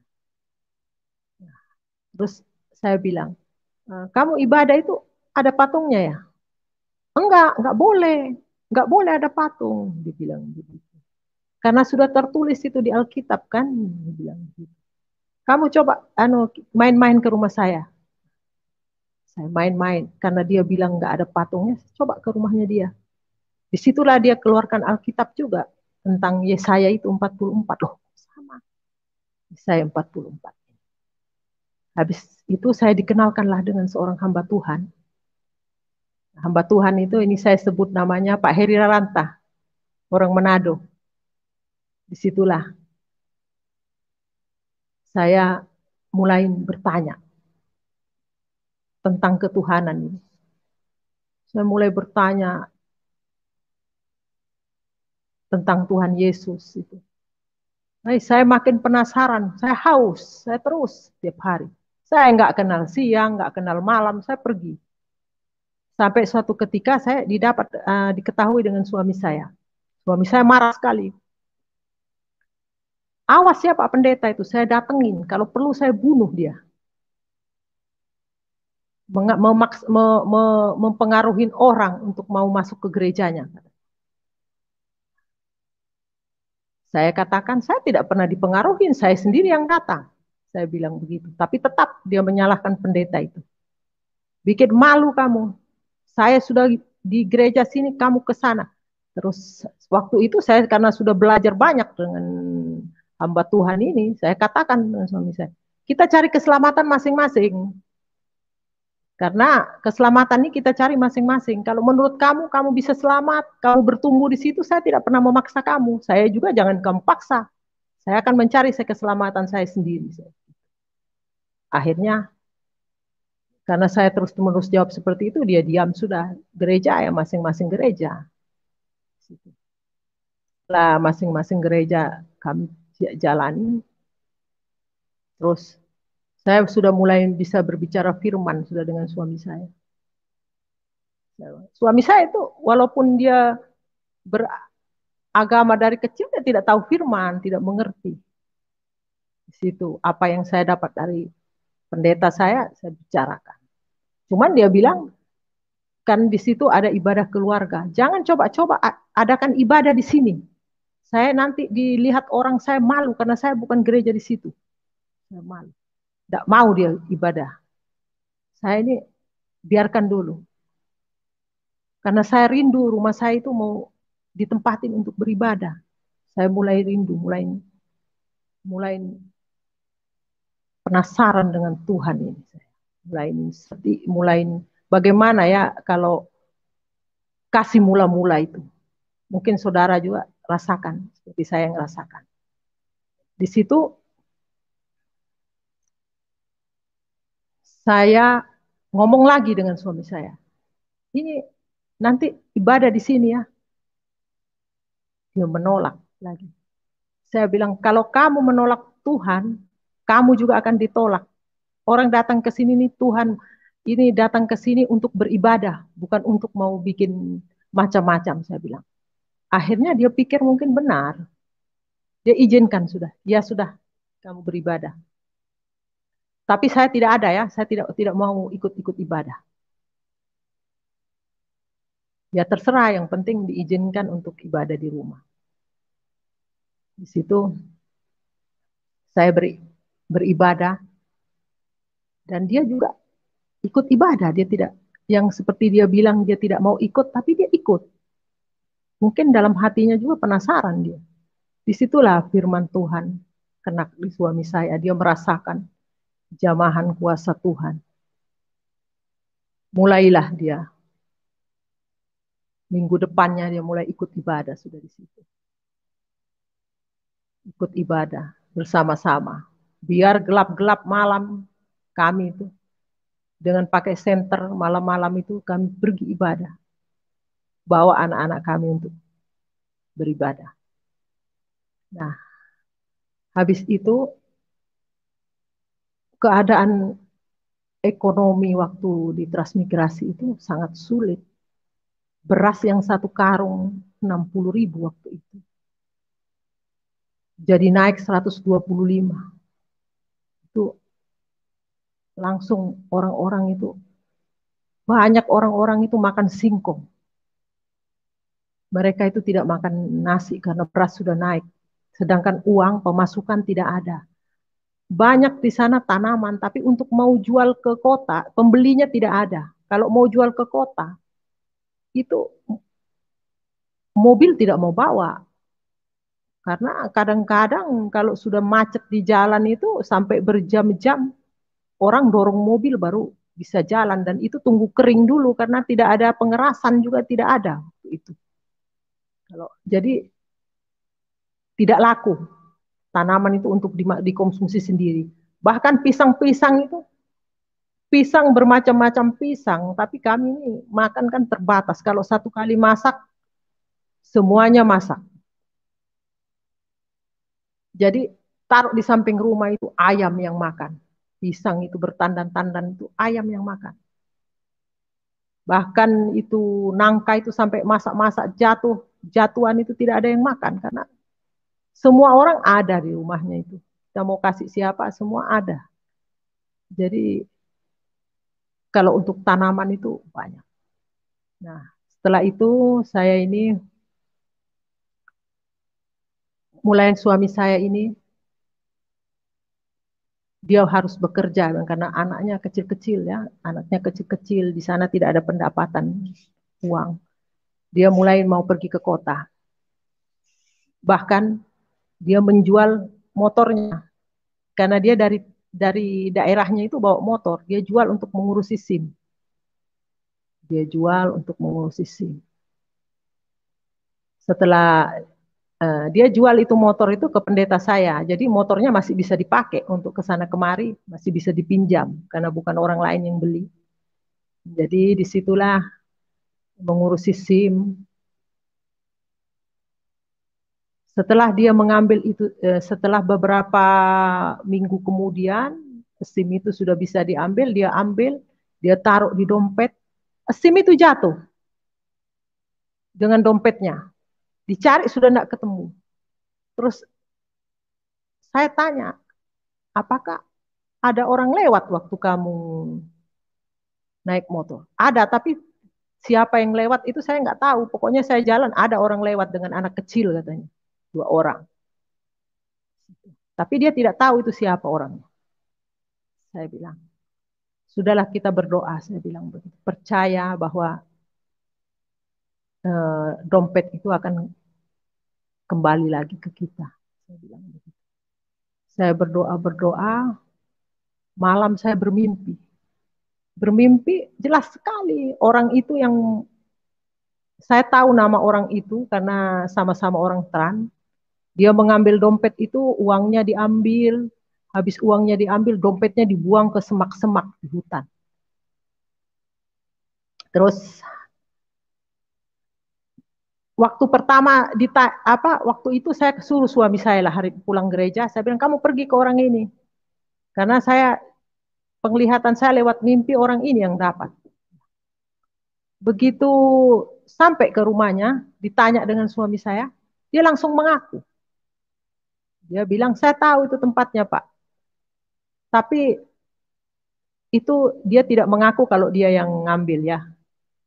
Terus saya bilang, kamu ibadah itu ada patungnya ya? Enggak boleh ada patung, dibilang begitu. Karena sudah tertulis itu di Alkitab kan, dibilang gitu. Kamu coba main-main ke rumah saya. Saya main-main karena dia bilang enggak ada patungnya, coba ke rumahnya dia. Disitulah dia keluarkan Alkitab juga tentang Yesaya itu 44. Loh, sama. Yesaya 44. Habis itu saya dikenalkanlah dengan seorang hamba Tuhan. Hamba Tuhan itu ini saya sebut namanya Pak Heri Raranta, orang Manado. Disitulah saya mulai bertanya tentang ketuhanan ini. Saya mulai bertanya tentang Tuhan Yesus itu. Saya makin penasaran, saya haus, saya terus setiap hari. Saya nggak kenal siang, nggak kenal malam, saya pergi. Sampai suatu ketika saya diketahui dengan suami saya. Suami saya marah sekali. Awas ya Pak Pendeta itu, saya datengin. Kalau perlu saya bunuh dia. Mempengaruhi orang untuk mau masuk ke gerejanya. Saya katakan, saya tidak pernah dipengaruhi, saya sendiri yang datang. Saya bilang begitu. Tapi tetap dia menyalahkan pendeta itu. Bikin malu kamu. Saya sudah di gereja sini, kamu ke sana. Terus waktu itu saya karena sudah belajar banyak dengan hamba Tuhan ini, saya katakan dengan suami saya, kita cari keselamatan masing-masing. Karena keselamatan ini kita cari masing-masing. Kalau menurut kamu, kamu bisa selamat, kamu bertumbuh di situ, saya tidak pernah memaksa kamu. Saya juga jangan kamu paksa. Saya akan mencari keselamatan saya sendiri. Akhirnya, karena saya terus-menerus jawab seperti itu, dia diam sudah. Gereja ya masing-masing gereja. Lah masing-masing gereja kami jalani. Terus saya sudah mulai bisa berbicara firman sudah dengan suami saya. Suami saya itu walaupun dia beragama dari kecil, dia tidak tahu firman, tidak mengerti. Di situ apa yang saya dapat dari pendeta saya bicarakan. Cuman dia bilang, kan di situ ada ibadah keluarga. Jangan coba-coba adakan ibadah di sini. Saya nanti dilihat orang, saya malu karena saya bukan gereja di situ. Saya malu. Tidak mau dia ibadah. Saya ini biarkan dulu. Karena saya rindu rumah saya itu mau ditempatin untuk beribadah. Saya mulai rindu, mulai penasaran dengan Tuhan ini. Mulai bagaimana ya kalau kasih mula-mula itu. Mungkin saudara juga rasakan seperti saya yang rasakan. Di situ saya ngomong lagi dengan suami saya. Ini nanti ibadah di sini ya. Dia menolak lagi. Saya bilang, kalau kamu menolak Tuhan, kamu juga akan ditolak. Orang datang ke sini nih, Tuhan ini datang ke sini untuk beribadah, bukan untuk mau bikin macam-macam, saya bilang. Akhirnya dia pikir mungkin benar. Dia izinkan sudah. Ya sudah, kamu beribadah. Tapi saya tidak ada ya, saya tidak mau ikut-ikut ibadah. Ya terserah, yang penting diizinkan untuk ibadah di rumah. Di situ saya beribadah dan dia juga ikut ibadah. Dia tidak, yang seperti dia bilang dia tidak mau ikut, tapi dia ikut. Mungkin dalam hatinya juga penasaran dia. Disitulah firman Tuhan kena di suami saya. Dia merasakan jamahan kuasa Tuhan. Mulailah dia. Minggu depannya dia mulai ikut ibadah sudah di situ. Ikut ibadah bersama-sama. Biar gelap-gelap malam kami itu dengan pakai senter malam-malam itu kami pergi ibadah. Bawa anak-anak kami untuk beribadah. Nah, habis itu keadaan ekonomi waktu di transmigrasi itu sangat sulit. Beras yang satu karung 60.000 waktu itu. Jadi naik 125. Itu langsung orang-orang itu, banyak orang-orang itu makan singkong. Mereka itu tidak makan nasi karena beras sudah naik. Sedangkan uang pemasukan tidak ada. Banyak di sana tanaman, tapi untuk mau jual ke kota, pembelinya tidak ada. Kalau mau jual ke kota, itu mobil tidak mau bawa. Karena kadang-kadang kalau sudah macet di jalan itu sampai berjam-jam, orang dorong mobil baru bisa jalan. Dan itu tunggu kering dulu karena tidak ada pengerasan juga tidak ada. Itu. Jadi tidak laku tanaman itu untuk dikonsumsi sendiri. Bahkan pisang-pisang itu, pisang bermacam-macam pisang, tapi kami ini makan kan terbatas. Kalau satu kali masak, semuanya masak. Jadi taruh di samping rumah itu ayam yang makan. Pisang itu bertandan-tandan itu ayam yang makan. Bahkan itu nangka itu sampai masak-masak jatuhan itu tidak ada yang makan karena semua orang ada di rumahnya itu. Kita mau kasih siapa semua ada. Jadi kalau untuk tanaman itu banyak. Nah, setelah itu saya ini mulai suami saya ini dia harus bekerja karena anaknya kecil-kecil ya, anaknya kecil-kecil di sana tidak ada pendapatan uang. Dia mulai mau pergi ke kota. Bahkan dia menjual motornya karena dia dari daerahnya itu bawa motor, dia jual untuk mengurusi SIM. Dia jual untuk mengurusi SIM. Setelah dia jual itu motor itu ke pendeta saya, jadi motornya masih bisa dipakai untuk ke sana kemari, masih bisa dipinjam karena bukan orang lain yang beli. Jadi disitulah mengurusi SIM. Setelah dia mengambil itu, setelah beberapa minggu kemudian SIM itu sudah bisa diambil, dia ambil, dia taruh di dompet, SIM itu jatuh dengan dompetnya. Dicari sudah tidak ketemu. Terus saya tanya, apakah ada orang lewat waktu kamu naik motor? Ada, tapi siapa yang lewat itu saya nggak tahu. Pokoknya saya jalan, ada orang lewat dengan anak kecil katanya. 2 orang. Tapi dia tidak tahu itu siapa orangnya. Saya bilang, sudahlah kita berdoa. Saya bilang begitu. Percaya bahwa dompet itu akan kembali lagi ke kita. Saya bilang begitu. Saya berdoa, malam saya bermimpi. Bermimpi jelas sekali orang itu yang saya tahu nama orang itu karena sama-sama orang Tran. Dia mengambil dompet itu, uangnya diambil, habis uangnya diambil, dompetnya dibuang ke semak-semak di hutan. Terus waktu pertama waktu itu saya suruh suami saya lah hari pulang gereja, saya bilang kamu pergi ke orang ini. Karena penglihatan saya lewat mimpi orang ini yang dapat. Begitu sampai ke rumahnya, ditanya dengan suami saya, dia langsung mengaku. Dia bilang, saya tahu itu tempatnya Pak. Tapi itu dia tidak mengaku kalau dia yang ngambil ya.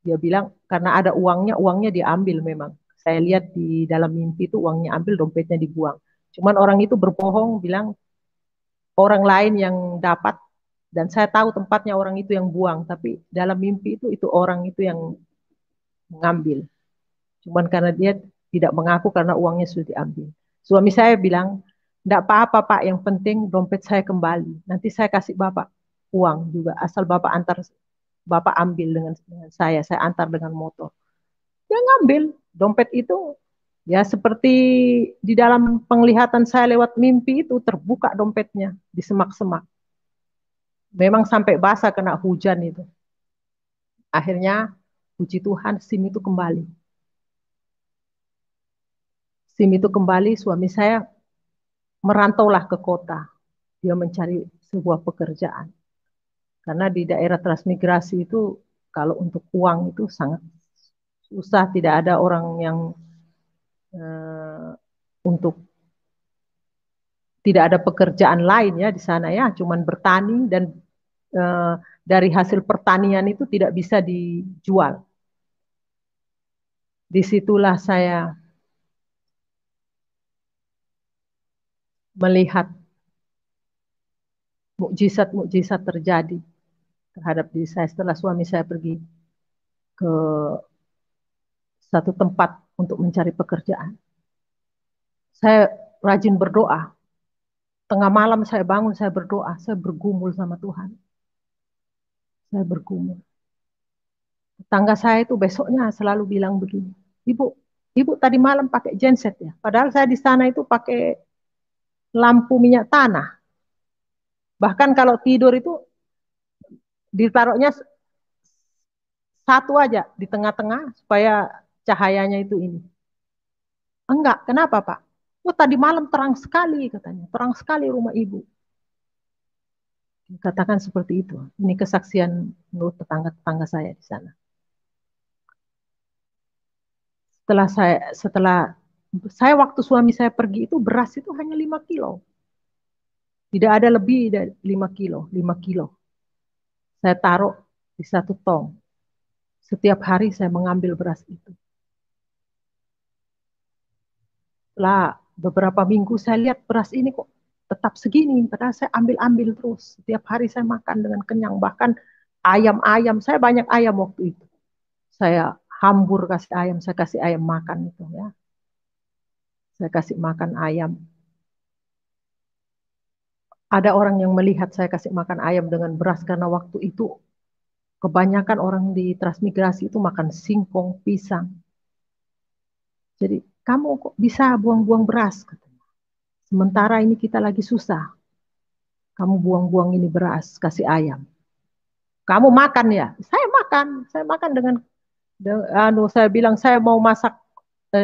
Dia bilang, karena ada uangnya, uangnya diambil memang. Saya lihat di dalam mimpi itu uangnya ambil, dompetnya dibuang. Cuman orang itu berbohong, bilang orang lain yang dapat, dan saya tahu tempatnya orang itu yang buang. Tapi dalam mimpi itu orang itu yang mengambil. Cuman karena dia tidak mengaku karena uangnya sudah diambil. Suami saya bilang, tidak apa-apa Pak, yang penting dompet saya kembali. Nanti saya kasih Bapak uang juga, asal Bapak ambil dengan saya antar dengan motor. Dia ngambil dompet itu, ya seperti di dalam penglihatan saya lewat mimpi itu, terbuka dompetnya di semak-semak. Memang sampai basah kena hujan itu. Akhirnya, puji Tuhan, SIM itu kembali. SIM itu kembali, suami saya merantaulah ke kota. Dia mencari sebuah pekerjaan. Karena di daerah transmigrasi itu kalau untuk uang itu sangat susah, tidak ada orang yang untuk tidak ada pekerjaan lain ya di sana ya, cuman bertani dan eh, dari hasil pertanian itu tidak bisa dijual. Disitulah saya melihat mukjizat-mukjizat terjadi terhadap diri saya setelah suami saya pergi ke satu tempat untuk mencari pekerjaan. Saya rajin berdoa. Tengah malam saya bangun, saya berdoa, saya bergumul sama Tuhan. Saya bergumul. Tetangga saya itu besoknya selalu bilang begini, Ibu, Ibu tadi malam pakai genset ya? Padahal saya di sana itu pakai lampu minyak tanah. Bahkan kalau tidur itu ditaruhnya satu aja di tengah-tengah supaya cahayanya itu ini. Enggak, kenapa Pak? Oh tadi malam terang sekali katanya, terang sekali rumah Ibu. Katakan seperti itu. Ini kesaksian menurut tetangga-tetangga saya di sana. Setelah saya waktu suami saya pergi itu beras itu hanya 5 kilo. Tidak ada lebih dari 5 kilo, 5 kilo. Saya taruh di satu tong. Setiap hari saya mengambil beras itu. Setelah beberapa minggu saya lihat beras ini kok tetap segini. Padahal saya ambil-ambil terus. Setiap hari saya makan dengan kenyang. Bahkan ayam-ayam, saya banyak ayam waktu itu. Saya hambur kasih ayam, saya kasih ayam makan itu ya. Saya kasih makan ayam. Ada orang yang melihat saya kasih makan ayam dengan beras karena waktu itu kebanyakan orang di transmigrasi itu makan singkong, pisang. Jadi kamu kok bisa buang-buang beras? Katanya. Sementara ini kita lagi susah. Kamu buang-buang ini beras, kasih ayam. Kamu makan ya? Saya makan saya bilang saya mau masak,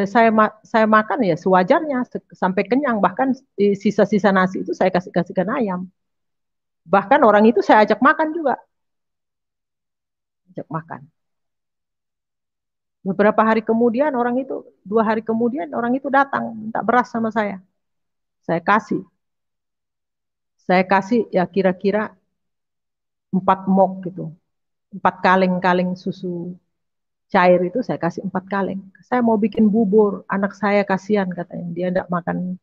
saya makan ya sewajarnya sampai kenyang. Bahkan sisa-sisa nasi itu saya kasihkan ayam. Bahkan orang itu saya ajak makan juga, ajak makan. Beberapa hari kemudian 2 hari kemudian orang itu datang minta beras sama saya. Saya kasih. Saya kasih ya kira-kira 4 mok gitu. 4 kaleng-kaleng susu cair itu saya kasih 4 kaleng. Saya mau bikin bubur, anak saya kasihan katanya. Dia tidak makan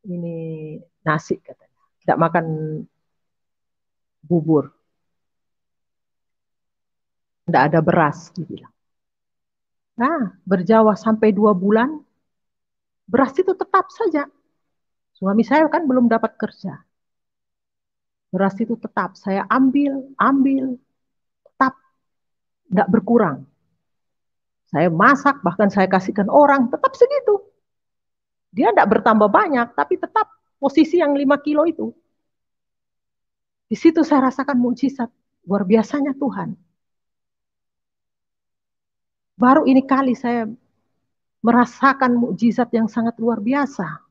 ini nasi katanya. Tidak makan bubur. Tidak ada beras, dia bilang. Nah, berjawa sampai 2 bulan, beras itu tetap saja. Suami saya kan belum dapat kerja. Beras itu tetap, saya ambil, tetap tidak berkurang. Saya masak, bahkan saya kasihkan orang, tetap segitu. Dia tidak bertambah banyak, tapi tetap posisi yang 5 kilo itu. Di situ saya rasakan mukjizat, luar biasanya Tuhan. Baru ini kali saya merasakan mukjizat yang sangat luar biasa.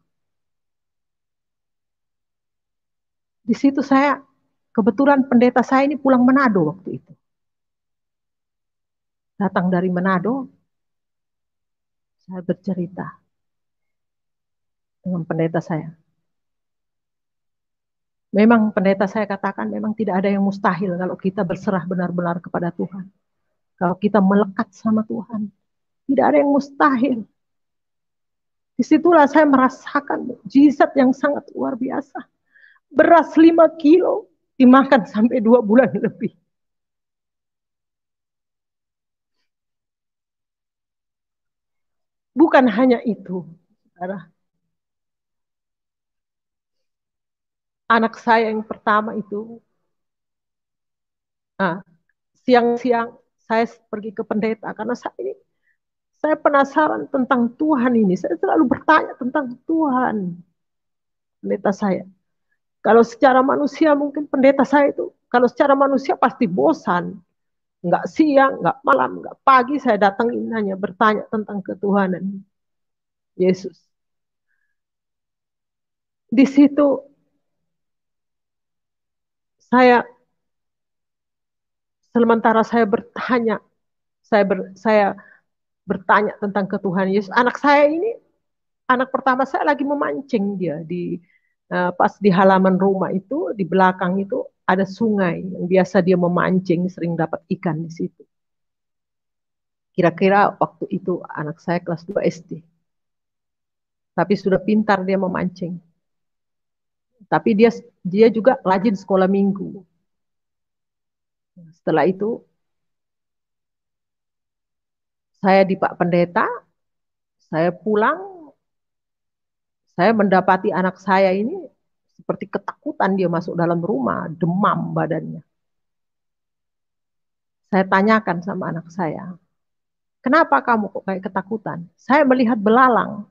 Di situ saya, kebetulan pendeta saya ini pulang Manado waktu itu. Datang dari Manado, saya bercerita dengan pendeta saya. Memang pendeta saya katakan memang tidak ada yang mustahil kalau kita berserah benar-benar kepada Tuhan. Kalau kita melekat sama Tuhan, tidak ada yang mustahil. Disitulah saya merasakan mukjizat yang sangat luar biasa. Beras 5 kilo dimakan sampai 2 bulan lebih. Bukan hanya itu, anak saya yang pertama itu, siang-siang saya pergi ke pendeta karena saya penasaran tentang Tuhan ini. Saya selalu bertanya tentang Tuhan. Pendeta saya. Kalau secara manusia mungkin pendeta saya itu, kalau secara manusia pasti bosan. Nggak siang, nggak malam, nggak pagi saya datangin hanya bertanya tentang ketuhanan Yesus. Di situ sementara saya bertanya, saya bertanya tentang ketuhanan Yesus. Anak pertama saya lagi memancing dia pas di halaman rumah itu, di belakang itu ada sungai yang biasa dia memancing, sering dapat ikan di situ. Kira-kira waktu itu anak saya kelas 2 SD. Tapi sudah pintar dia memancing. Tapi dia juga rajin sekolah minggu. Setelah itu saya di Pak Pendeta, saya pulang, saya mendapati anak saya ini seperti ketakutan, dia masuk dalam rumah, demam badannya. Saya tanyakan sama anak saya, kenapa kamu kok kayak ketakutan? Saya melihat belalang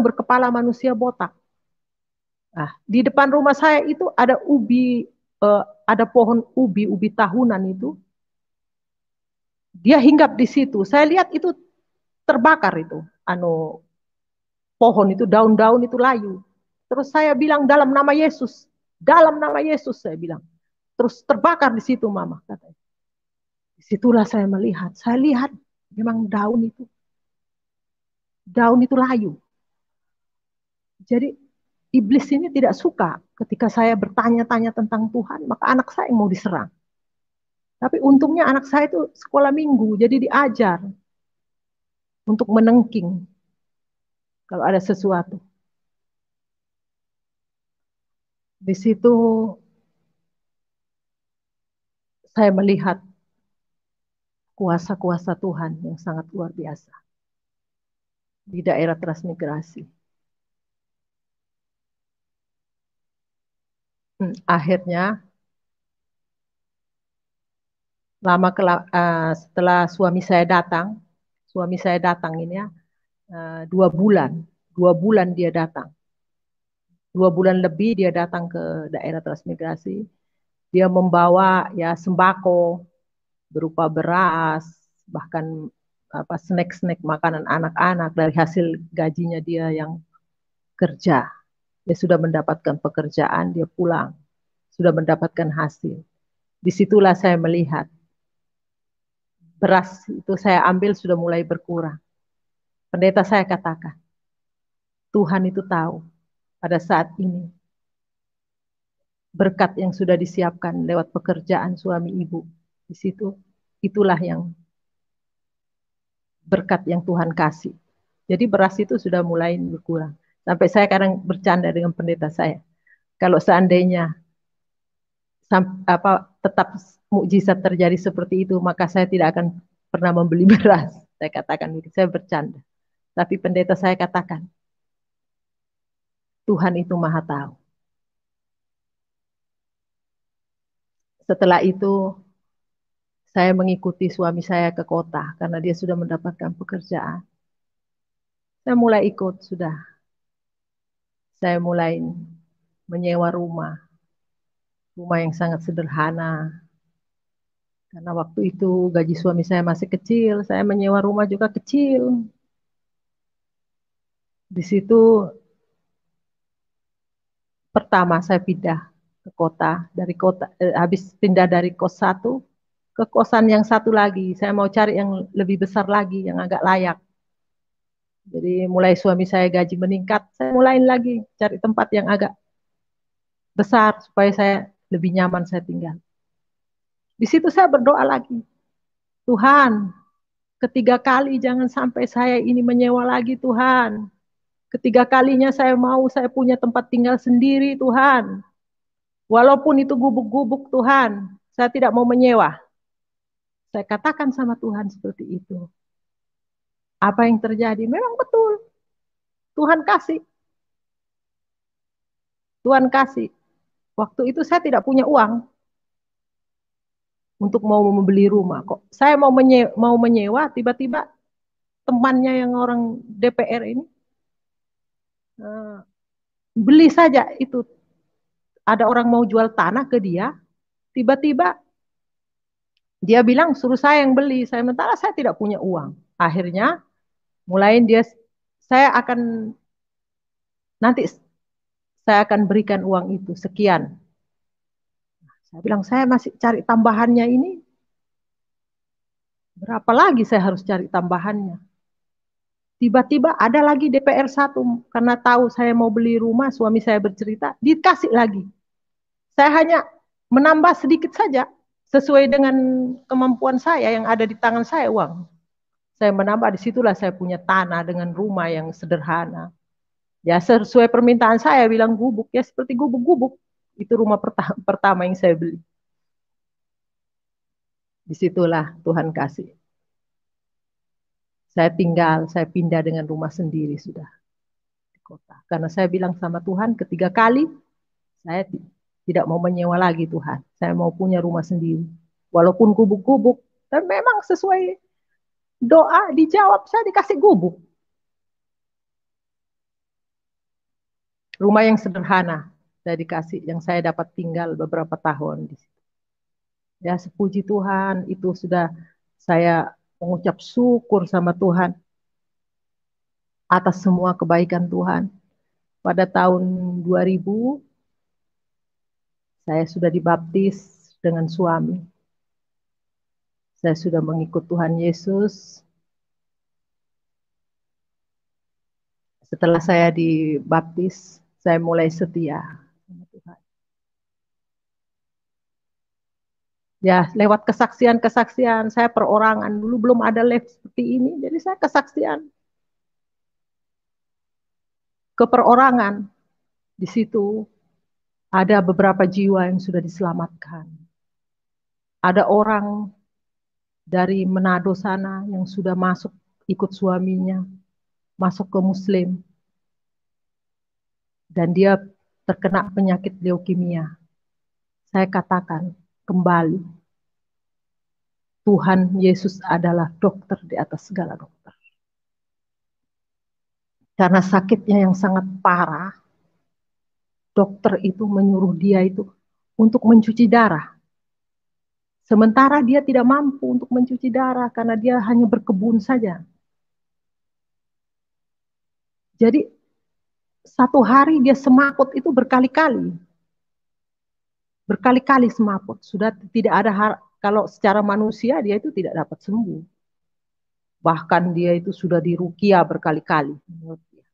berkepala manusia botak. Nah, di depan rumah saya itu ada ada pohon ubi tahunan itu. Dia hinggap di situ. Saya lihat itu terbakar itu, pohon itu, daun-daun itu layu. Terus saya bilang dalam nama Yesus saya bilang. Terus terbakar di situ, Mama katanya. Disitulah saya lihat Memang daun itu layu. Jadi iblis ini tidak suka ketika saya bertanya-tanya tentang Tuhan, maka anak saya yang mau diserang. Tapi untungnya anak saya itu sekolah minggu, jadi diajar untuk menengking kalau ada sesuatu. Di situ saya melihat kuasa-kuasa Tuhan yang sangat luar biasa di daerah transmigrasi. Akhirnya setelah suami saya datang ini ya, 2 bulan, 2 bulan dia datang, 2 bulan lebih dia datang ke daerah transmigrasi. Dia membawa ya sembako berupa beras, bahkan apa snack-snack makanan anak-anak dari hasil gajinya dia yang kerja. Dia sudah mendapatkan pekerjaan, dia pulang, sudah mendapatkan hasil. Disitulah saya melihat beras itu saya ambil sudah mulai berkurang. Pendeta saya katakan, Tuhan itu tahu pada saat ini berkat yang sudah disiapkan lewat pekerjaan suami ibu di situ, itulah yang berkat yang Tuhan kasih. Jadi beras itu sudah mulai berkurang. Sampai saya kadang bercanda dengan pendeta saya. Kalau seandainya tetap mukjizat terjadi seperti itu, maka saya tidak akan pernah membeli beras. Saya katakan begitu, saya bercanda. Tapi pendeta saya katakan, Tuhan itu maha tahu. Setelah itu, saya mengikuti suami saya ke kota karena dia sudah mendapatkan pekerjaan. Saya mulai ikut sudah. Saya mulai menyewa rumah yang sangat sederhana. Karena waktu itu gaji suami saya masih kecil, saya menyewa rumah juga kecil. Di situ pertama saya pindah ke kota, habis pindah dari kos satu ke kosan yang satu lagi. Saya mau cari yang lebih besar lagi, yang agak layak. Jadi mulai suami saya gaji meningkat, saya mulai lagi cari tempat yang agak besar supaya saya lebih nyaman saya tinggal. Di situ saya berdoa lagi, Tuhan, ketiga kali jangan sampai saya ini menyewa lagi Tuhan. Ketiga kalinya saya punya tempat tinggal sendiri Tuhan. Walaupun itu gubuk-gubuk Tuhan, saya tidak mau menyewa. Saya katakan sama Tuhan seperti itu. Apa yang terjadi? Memang betul. Tuhan kasih. Tuhan kasih. Waktu itu saya tidak punya uang untuk mau membeli rumah. Kok saya mau menyewa, tiba-tiba temannya yang orang DPR ini beli saja itu. Ada orang mau jual tanah ke dia, tiba-tiba dia bilang suruh saya yang beli. Sementara saya tidak punya uang. Akhirnya saya akan nanti saya akan berikan uang itu sekian. Saya bilang saya masih cari tambahannya ini. Berapa lagi saya harus cari tambahannya? Tiba-tiba ada lagi DPR 1 karena tahu saya mau beli rumah, suami saya bercerita, dikasih lagi. Saya hanya menambah sedikit saja sesuai dengan kemampuan saya yang ada di tangan saya uang. Saya menambah, disitulah saya punya tanah dengan rumah yang sederhana. Ya sesuai permintaan saya bilang gubuk, ya seperti gubuk-gubuk. Itu rumah pertama yang saya beli. Disitulah Tuhan kasih. Saya pindah dengan rumah sendiri sudah di kota. Karena saya bilang sama Tuhan ketiga kali, saya tidak mau menyewa lagi Tuhan. Saya mau punya rumah sendiri. Walaupun gubuk-gubuk, dan memang sesuai doa dijawab, saya dikasih gubuk. Rumah yang sederhana, saya dikasih, yang saya dapat tinggal beberapa tahun di situ. Ya sepuji Tuhan, itu sudah saya mengucap syukur sama Tuhan atas semua kebaikan Tuhan. Pada tahun 2000, saya sudah dibaptis dengan suami. Saya sudah mengikut Tuhan Yesus. Setelah saya dibaptis, saya mulai setia sama Tuhan. Ya, lewat kesaksian-kesaksian, saya perorangan. Dulu belum ada live seperti ini, jadi saya kesaksian. Keperorangan. Di situ ada beberapa jiwa yang sudah diselamatkan. Ada orang dari Manado sana yang sudah masuk ikut suaminya, masuk ke Muslim. Dan dia terkena penyakit leukemia. Saya katakan kembali, Tuhan Yesus adalah dokter di atas segala dokter. Karena sakitnya yang sangat parah, dokter itu menyuruh dia itu untuk mencuci darah. Sementara dia tidak mampu untuk mencuci darah karena dia hanya berkebun saja. Jadi satu hari dia semaput itu berkali-kali. Berkali-kali semaput. Sudah tidak ada kalau secara manusia dia itu tidak dapat sembuh. Bahkan dia itu sudah diruqyah berkali-kali. Menurut dia.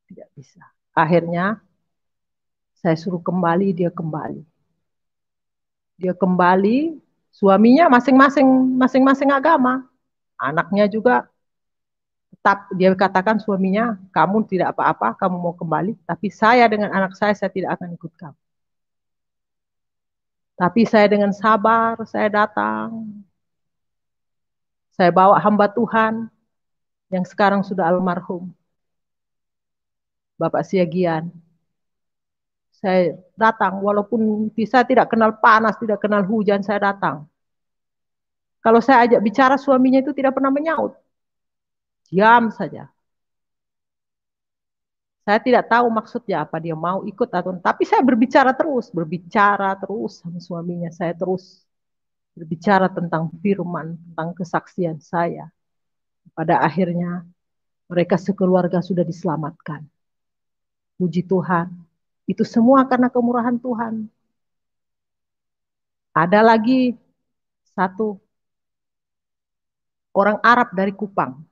Tidak bisa. Akhirnya saya suruh kembali, dia kembali. Dia kembali, suaminya masing-masing agama. Anaknya juga tetap dia katakan suaminya, kamu tidak apa-apa, kamu mau kembali, tapi saya dengan anak saya tidak akan ikut kamu. Tapi saya dengan sabar, saya datang. Saya bawa hamba Tuhan yang sekarang sudah almarhum, Bapak Siagian. Saya datang, walaupun saya tidak kenal panas, tidak kenal hujan, saya datang. Kalau saya ajak bicara, suaminya itu tidak pernah menyaut. Diam saja. Saya tidak tahu maksudnya apa, dia mau ikut atau tapi saya berbicara terus sama suaminya. Saya terus berbicara tentang firman, tentang kesaksian saya. Pada akhirnya mereka sekeluarga sudah diselamatkan. Puji Tuhan. Itu semua karena kemurahan Tuhan. Ada lagi satu orang Arab dari Kupang.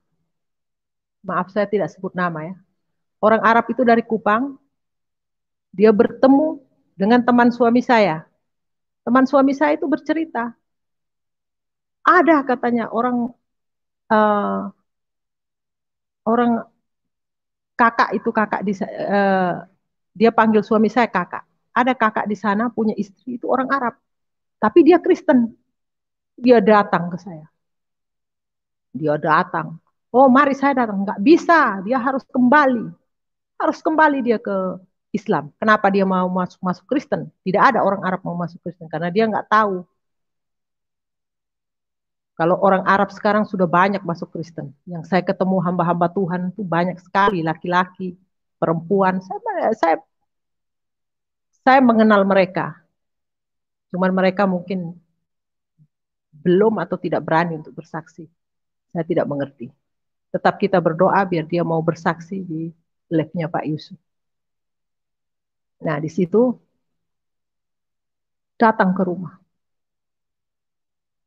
Maaf saya tidak sebut nama ya. Orang Arab itu dari Kupang. Dia bertemu dengan teman suami saya. Teman suami saya itu bercerita. Ada katanya orang kakak itu dia panggil suami saya kakak. Ada kakak di sana punya istri itu orang Arab. Tapi dia Kristen. Dia datang ke saya. Dia datang. Oh mari saya datang. Enggak bisa. Dia harus kembali. Harus kembali dia ke Islam. Kenapa dia mau masuk Kristen? Tidak ada orang Arab mau masuk Kristen. Karena dia nggak tahu. Kalau orang Arab sekarang sudah banyak masuk Kristen. Yang saya ketemu hamba-hamba Tuhan itu banyak sekali. Laki-laki, perempuan. Saya mengenal mereka. Cuman mereka mungkin belum atau tidak berani untuk bersaksi. Saya tidak mengerti. Tetap kita berdoa biar dia mau bersaksi di live-nya Pak Yusuf. Nah, di situ datang ke rumah.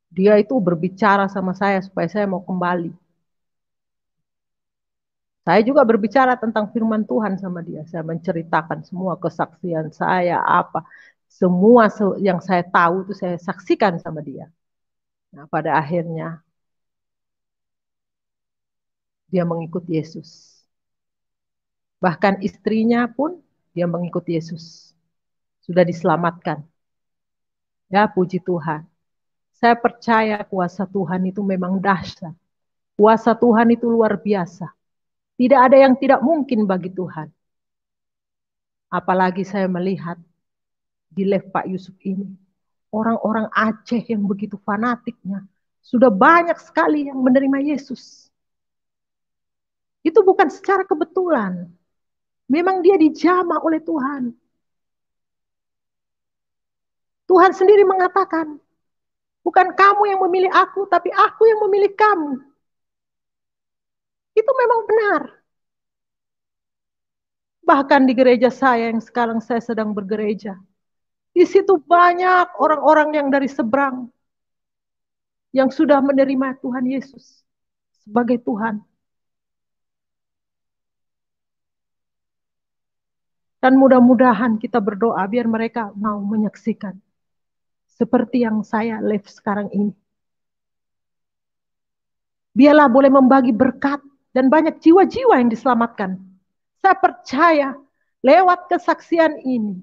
Dia itu berbicara sama saya supaya saya mau kembali. Saya juga berbicara tentang firman Tuhan sama dia. Saya menceritakan semua kesaksian saya, apa. Semua yang saya tahu itu saya saksikan sama dia. Nah, pada akhirnya dia mengikut Yesus. Bahkan istrinya pun dia mengikut Yesus. Sudah diselamatkan. Ya, puji Tuhan. Saya percaya kuasa Tuhan itu memang dahsyat. Kuasa Tuhan itu luar biasa. Tidak ada yang tidak mungkin bagi Tuhan. Apalagi saya melihat di live Pak Yusuf ini. Orang-orang Aceh yang begitu fanatiknya. Sudah banyak sekali yang menerima Yesus. Itu bukan secara kebetulan. Memang dia dijamah oleh Tuhan. Tuhan sendiri mengatakan, bukan kamu yang memilih aku, tapi aku yang memilih kamu. Itu memang benar. Bahkan di gereja saya yang sekarang saya sedang bergereja. Di situ banyak orang-orang yang dari seberang. Yang sudah menerima Tuhan Yesus sebagai Tuhan. Dan mudah-mudahan kita berdoa biar mereka mau menyaksikan seperti yang saya live sekarang ini. Biarlah boleh membagi berkat dan banyak jiwa-jiwa yang diselamatkan. Saya percaya lewat kesaksian ini,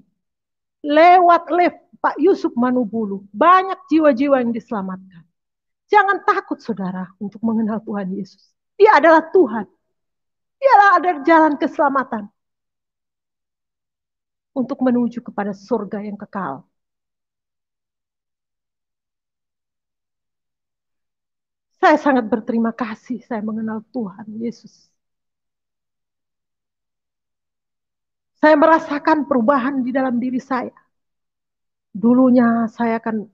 lewat live Pak Yusuf Manubulu, banyak jiwa-jiwa yang diselamatkan. Jangan takut saudara untuk mengenal Tuhan Yesus. Dia adalah Tuhan. Dialah ada jalan keselamatan untuk menuju kepada surga yang kekal. Saya sangat berterima kasih saya mengenal Tuhan Yesus. Saya merasakan perubahan di dalam diri saya. Dulunya saya akan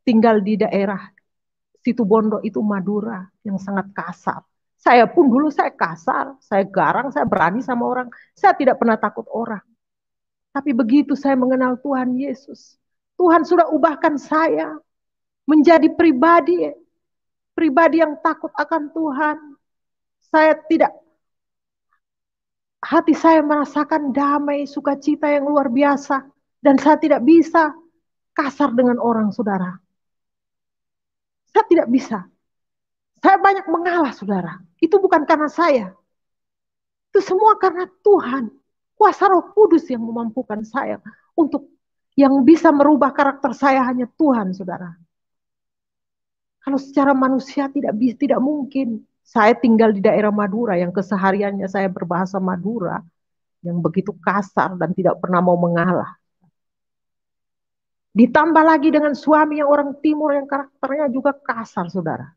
tinggal di daerah Situbondo itu Madura yang sangat kasar. Saya pun dulu saya kasar, saya garang, saya berani sama orang. Saya tidak pernah takut orang. Tapi begitu saya mengenal Tuhan Yesus, Tuhan sudah ubahkan saya menjadi pribadi yang takut akan Tuhan. Saya tidak, hati saya merasakan damai, sukacita yang luar biasa. Dan saya tidak bisa kasar dengan orang, saudara. Saya tidak bisa. Saya banyak mengalah, saudara. Itu bukan karena saya. Itu semua karena Tuhan. Kuasa Roh Kudus yang memampukan saya untuk yang bisa merubah karakter saya hanya Tuhan, saudara. Kalau secara manusia tidak mungkin. Saya tinggal di daerah Madura yang kesehariannya saya berbahasa Madura yang begitu kasar dan tidak pernah mau mengalah. Ditambah lagi dengan suami yang orang timur yang karakternya juga kasar, saudara.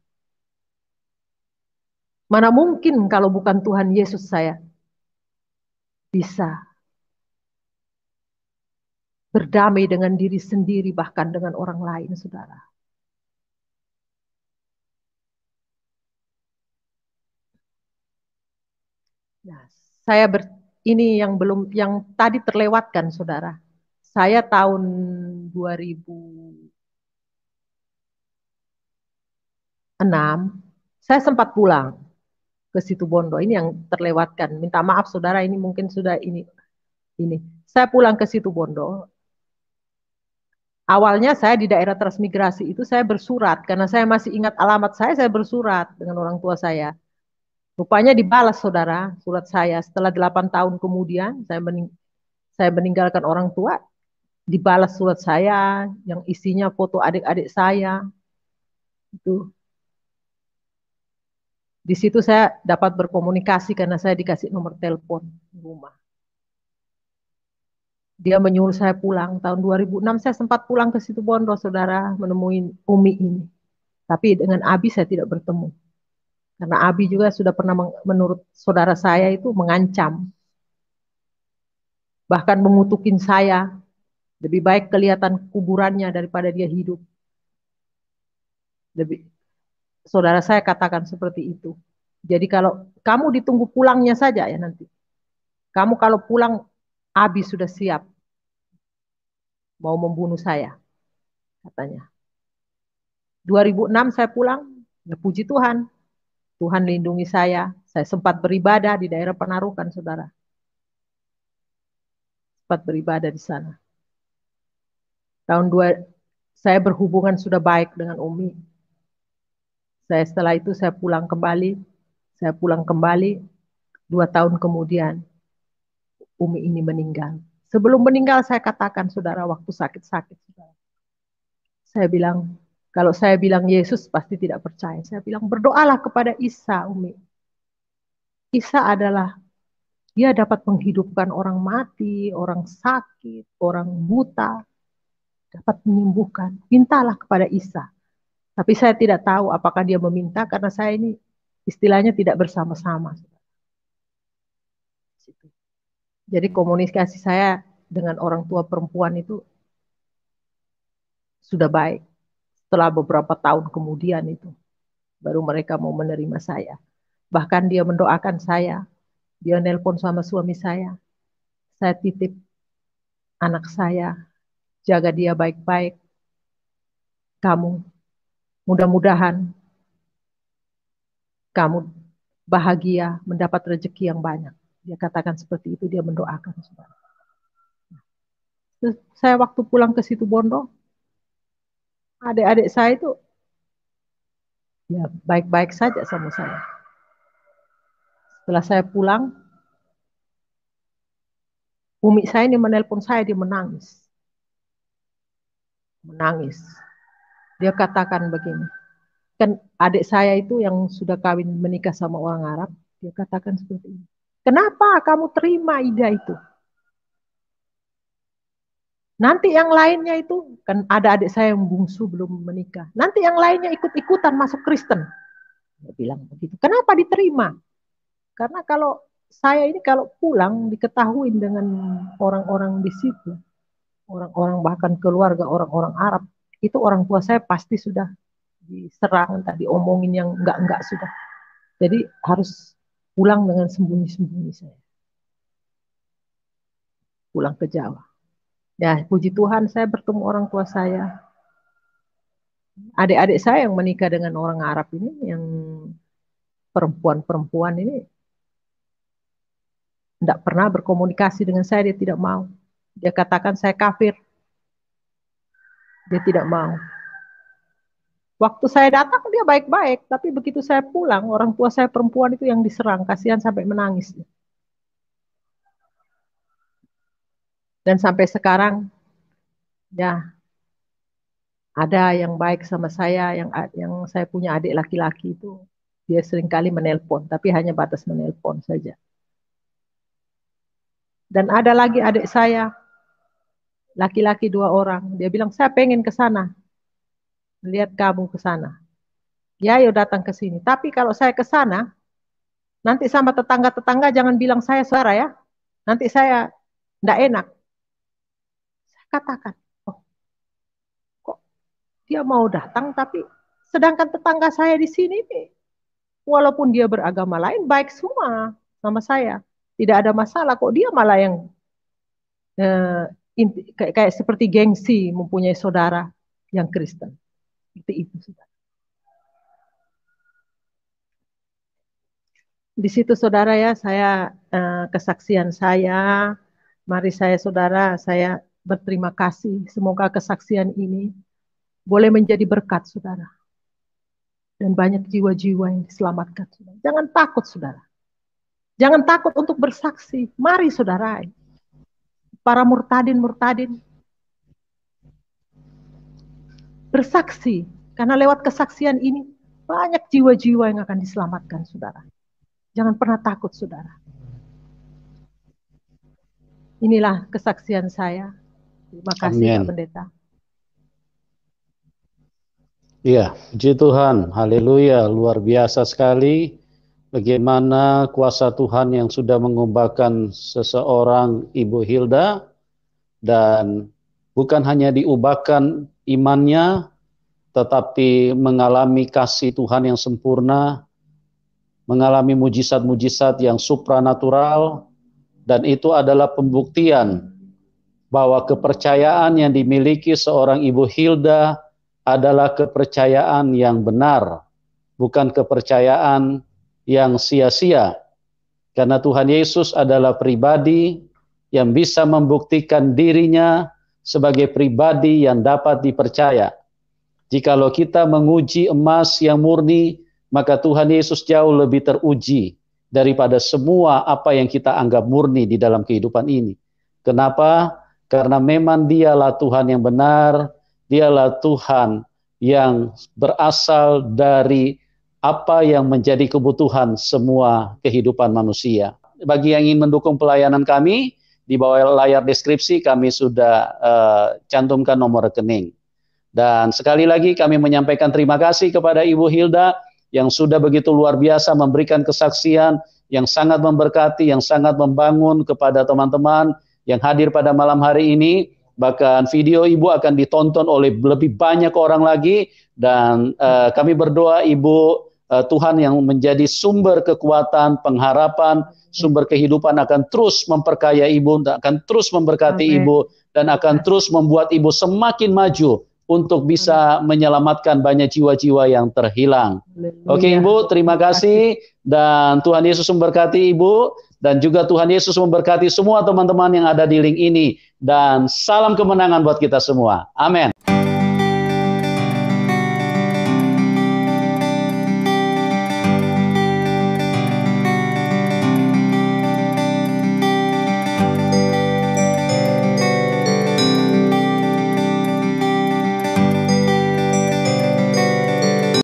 Mana mungkin kalau bukan Tuhan Yesus saya bisa berdamai dengan diri sendiri bahkan dengan orang lain, saudara. Nah, ini yang tadi terlewatkan, saudara. Saya tahun 2006, saya sempat pulang ke Situbondo. Ini yang terlewatkan. Minta maaf, saudara. Ini mungkin sudah ini. Saya pulang ke Situbondo. Awalnya saya di daerah transmigrasi itu saya bersurat karena saya masih ingat alamat saya bersurat dengan orang tua saya. Rupanya dibalas, saudara, surat saya. Setelah 8 tahun kemudian, saya meninggalkan orang tua, dibalas surat saya yang isinya foto adik-adik saya. Itu. Di situ saya dapat berkomunikasi karena saya dikasih nomor telepon rumah. Dia menyuruh saya pulang. Tahun 2006 saya sempat pulang ke Situbondo, saudara, menemui Umi ini. Tapi dengan Abi saya tidak bertemu. Karena Abi juga sudah pernah menurut saudara saya itu mengancam. Bahkan mengutukin saya. Lebih baik kelihatan kuburannya daripada dia hidup. Saudara saya katakan seperti itu. Jadi kalau kamu ditunggu pulangnya saja ya nanti. Kamu kalau pulang, Abi sudah siap. Mau membunuh saya. Katanya. 2006 saya pulang. Ya puji Tuhan. Tuhan lindungi saya. Saya sempat beribadah di daerah Penarukan, saudara. Sempat beribadah di sana. Saya berhubungan sudah baik dengan Umi. Setelah itu saya pulang kembali. 2 tahun kemudian Umi ini meninggal. Sebelum meninggal saya katakan, saudara, waktu sakit-sakit, saudara. Saya bilang, kalau saya bilang Yesus pasti tidak percaya. Saya bilang berdoalah kepada Isa, Umi. Isa adalah dia dapat menghidupkan orang mati, orang sakit, orang buta, dapat menyembuhkan. Mintalah kepada Isa. Tapi saya tidak tahu apakah dia meminta karena saya ini istilahnya tidak bersama-sama. Jadi komunikasi saya dengan orang tua perempuan itu sudah baik. Setelah beberapa tahun kemudian itu, baru mereka mau menerima saya. Bahkan dia mendoakan saya. Dia nelpon sama suami saya. Saya titip anak saya. Jaga dia baik-baik. Kamu, mudah-mudahan kamu bahagia mendapat rezeki yang banyak. Dia katakan seperti itu, dia mendoakan. Saudara. Terus saya waktu pulang ke situ Bondo, adik-adik saya itu ya baik-baik saja sama saya. Setelah saya pulang, umi saya ini menelpon saya, dia menangis. Menangis. Dia katakan begini, kan adik saya itu yang sudah kawin menikah sama orang Arab, dia katakan seperti ini. Kenapa kamu terima Ida itu? Nanti yang lainnya itu, kan ada adik saya yang bungsu belum menikah. Nanti yang lainnya ikut-ikutan masuk Kristen. Dia bilang begitu. Kenapa diterima? Karena kalau saya ini kalau pulang diketahui dengan orang-orang di situ, orang-orang bahkan keluarga orang-orang Arab, itu orang tua saya pasti sudah diserang, tadi omongin yang enggak sudah. Jadi harus pulang dengan sembunyi-sembunyi saya. Pulang ke Jawa. Ya, puji Tuhan saya bertemu orang tua saya. Adik-adik saya yang menikah dengan orang Arab ini, yang perempuan-perempuan ini tidak pernah berkomunikasi dengan saya, dia tidak mau. Dia katakan saya kafir. Dia tidak mau. Waktu saya datang dia baik-baik, tapi begitu saya pulang, orang tua saya perempuan itu yang diserang, kasihan sampai menangis. Dan sampai sekarang, ya ada yang baik sama saya, yang saya punya adik laki-laki itu, dia seringkali menelpon, tapi hanya batas menelpon saja. Dan ada lagi adik saya, laki-laki 2 orang, dia bilang saya pengen ke sana, lihat kamu ke sana. Ya, yuk datang ke sini. Tapi kalau saya ke sana, nanti sama tetangga-tetangga jangan bilang saya saudara ya. Nanti saya tidak enak. Saya katakan, oh, kok dia mau datang, tapi sedangkan tetangga saya di sini, walaupun dia beragama lain, baik semua sama saya. Tidak ada masalah, kok dia malah yang kayak seperti gengsi mempunyai saudara yang Kristen. Seperti itu, saudara. Di situ saudara ya, saya kesaksian saya, mari saya saudara, saya berterima kasih. Semoga kesaksian ini boleh menjadi berkat saudara. Dan banyak jiwa-jiwa yang diselamatkan. Saudara. Jangan takut saudara. Jangan takut untuk bersaksi. Mari saudara. Para murtadin-murtadin bersaksi. Karena lewat kesaksian ini banyak jiwa-jiwa yang akan diselamatkan saudara. Jangan pernah takut, saudara. Inilah kesaksian saya. Terima kasih, Pak Pendeta. Iya, puji Tuhan. Haleluya, luar biasa sekali. Bagaimana kuasa Tuhan yang sudah mengubahkan seseorang Ibu Hilda. Dan bukan hanya diubahkan imannya, tetapi mengalami kasih Tuhan yang sempurna, mengalami mujizat-mujizat yang supranatural, dan itu adalah pembuktian bahwa kepercayaan yang dimiliki seorang Ibu Hilda adalah kepercayaan yang benar, bukan kepercayaan yang sia-sia. Karena Tuhan Yesus adalah pribadi yang bisa membuktikan dirinya sebagai pribadi yang dapat dipercaya. Jikalau kita menguji emas yang murni, maka Tuhan Yesus jauh lebih teruji daripada semua apa yang kita anggap murni di dalam kehidupan ini. Kenapa? Karena memang dialah Tuhan yang benar, dialah Tuhan yang berasal dari apa yang menjadi kebutuhan semua kehidupan manusia. Bagi yang ingin mendukung pelayanan kami, di bawah layar deskripsi kami sudah cantumkan nomor rekening. Dan sekali lagi kami menyampaikan terima kasih kepada Ibu Hilda yang sudah begitu luar biasa memberikan kesaksian yang sangat memberkati, yang sangat membangun kepada teman-teman yang hadir pada malam hari ini. Bahkan video Ibu akan ditonton oleh lebih banyak orang lagi. Dan kami berdoa Ibu, Tuhan yang menjadi sumber kekuatan, pengharapan, sumber kehidupan akan terus memperkaya Ibu, akan terus memberkati Ibu, dan akan terus membuat Ibu semakin maju untuk bisa menyelamatkan banyak jiwa-jiwa yang terhilang. Oke Ibu, terima kasih, dan Tuhan Yesus memberkati Ibu, dan juga Tuhan Yesus memberkati semua teman-teman yang ada di link ini. dan salam kemenangan buat kita semua. Amin.